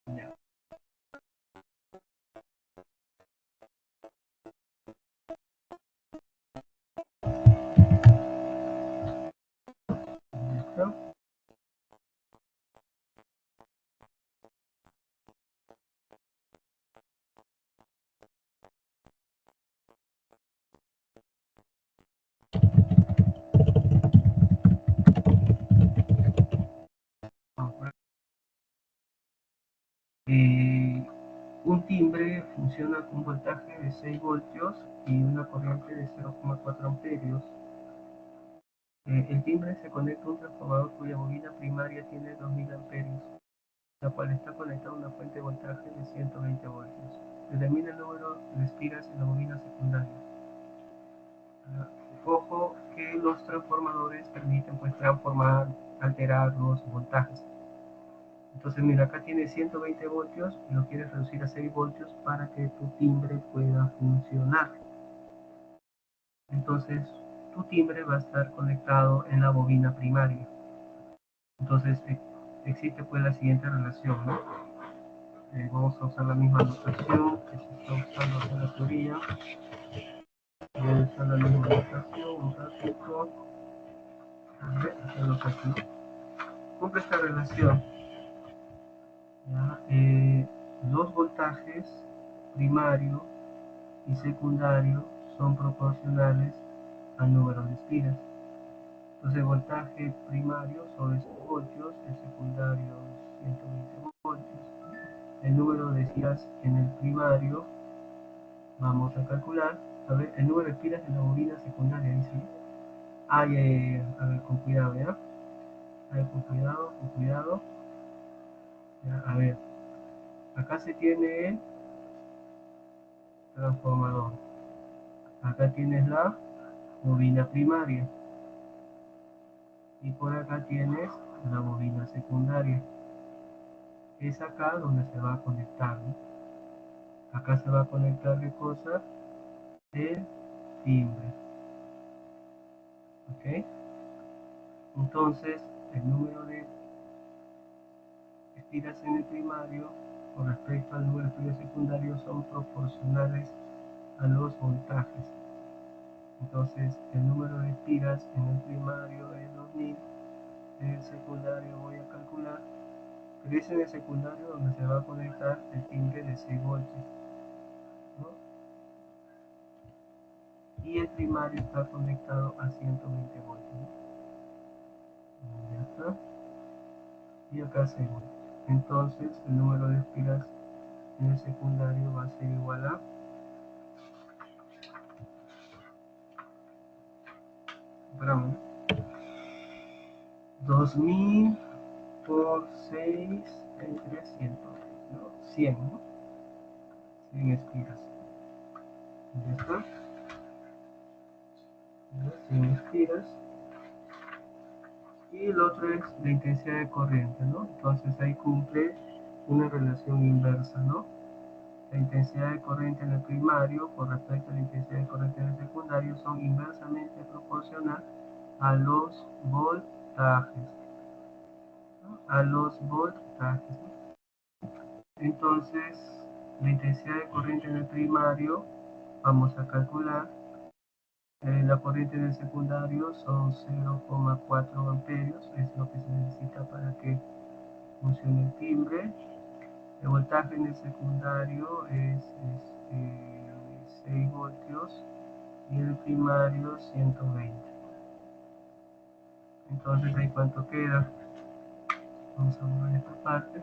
Ya. ¿Listo? Vamos por acá. Un timbre funciona con un voltaje de 6 voltios y una corriente de 0,4 amperios. El timbre se conecta a un transformador cuya bobina primaria tiene 2000 amperios, la cual está conectada a una fuente de voltaje de 120 voltios. Determina el número de espiras en la bobina secundaria. Ojo que los transformadores permiten pues transformar, alterar los voltajes. Entonces mira, acá tiene 120 voltios y lo quieres reducir a 6 voltios para que tu timbre pueda funcionar. Entonces tu timbre va a estar conectado en la bobina primaria. Entonces existe pues la siguiente relación, ¿no? Vamos a usar la misma notación que se está usando en la teoría. Voy a usar la misma notación, un ratito. A ver, hacerlo aquí. Cumple esta relación. ¿Ya? Los voltajes primario y secundario son proporcionales al número de espiras. Entonces el voltaje primario son 6 voltios, el secundario 120 voltios. El número de espiras en el primario, vamos a calcular, a ver, el número de espiras en la bobina secundaria, dice. A ver, con cuidado, ¿ya? A ver, con cuidado, con cuidado. Ya, a ver, acá se tiene el transformador. Acá tienes la bobina primaria. Y por acá tienes la bobina secundaria. Es acá donde se va a conectar, ¿no? Acá se va a conectar qué cosa, el timbre. ¿Ok? Entonces el número de espiras en el primario con respecto al número de espiras secundarios son proporcionales a los voltajes. Entonces el número de espiras en el primario es 2000, en el secundario voy a calcular, pero es en el secundario donde se va a conectar el timbre de 6 voltios, ¿no? Y el primario está conectado a 120 voltios, ¿no? Ya está. Y acá 6 voltios. Entonces el número de espiras en el secundario va a ser igual a, esperamos, 2000 por 6 entre 100, ¿no? 100, ¿no? 100 espiras. Ya está. 100 espiras. Y el otro es la intensidad de corriente, ¿no? Entonces ahí cumple una relación inversa, ¿no? La intensidad de corriente en el primario con respecto a la intensidad de corriente en el secundario son inversamente proporcional a los voltajes. ¿no? A los voltajes, ¿no? Entonces, la intensidad de corriente en el primario, vamos a calcular. La corriente en el secundario son 0,4 amperios, es lo que se necesita para que funcione el timbre. El voltaje en el secundario es 6 voltios y en el primario 120. Entonces, ¿ahí cuánto queda? Vamos a borrar esta parte.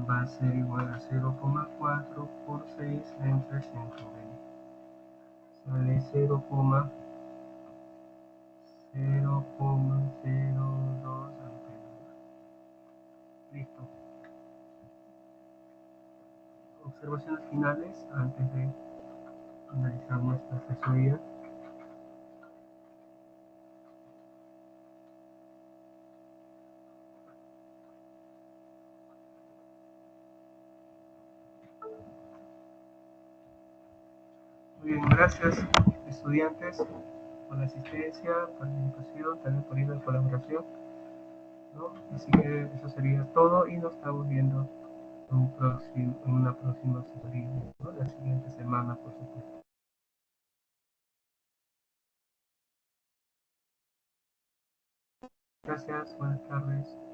Va a ser igual a 0,4 por 6 entre 120. Sale 0,02 amperes. Listo. Observaciones finales antes de finalizar nuestra asesoría. Muy bien, gracias estudiantes por la asistencia, participación, también por ir a colaboración, ¿no? Así que eso sería todo y nos estamos viendo en una próxima asesoría, ¿no? La siguiente semana, por supuesto. Gracias, buenas tardes.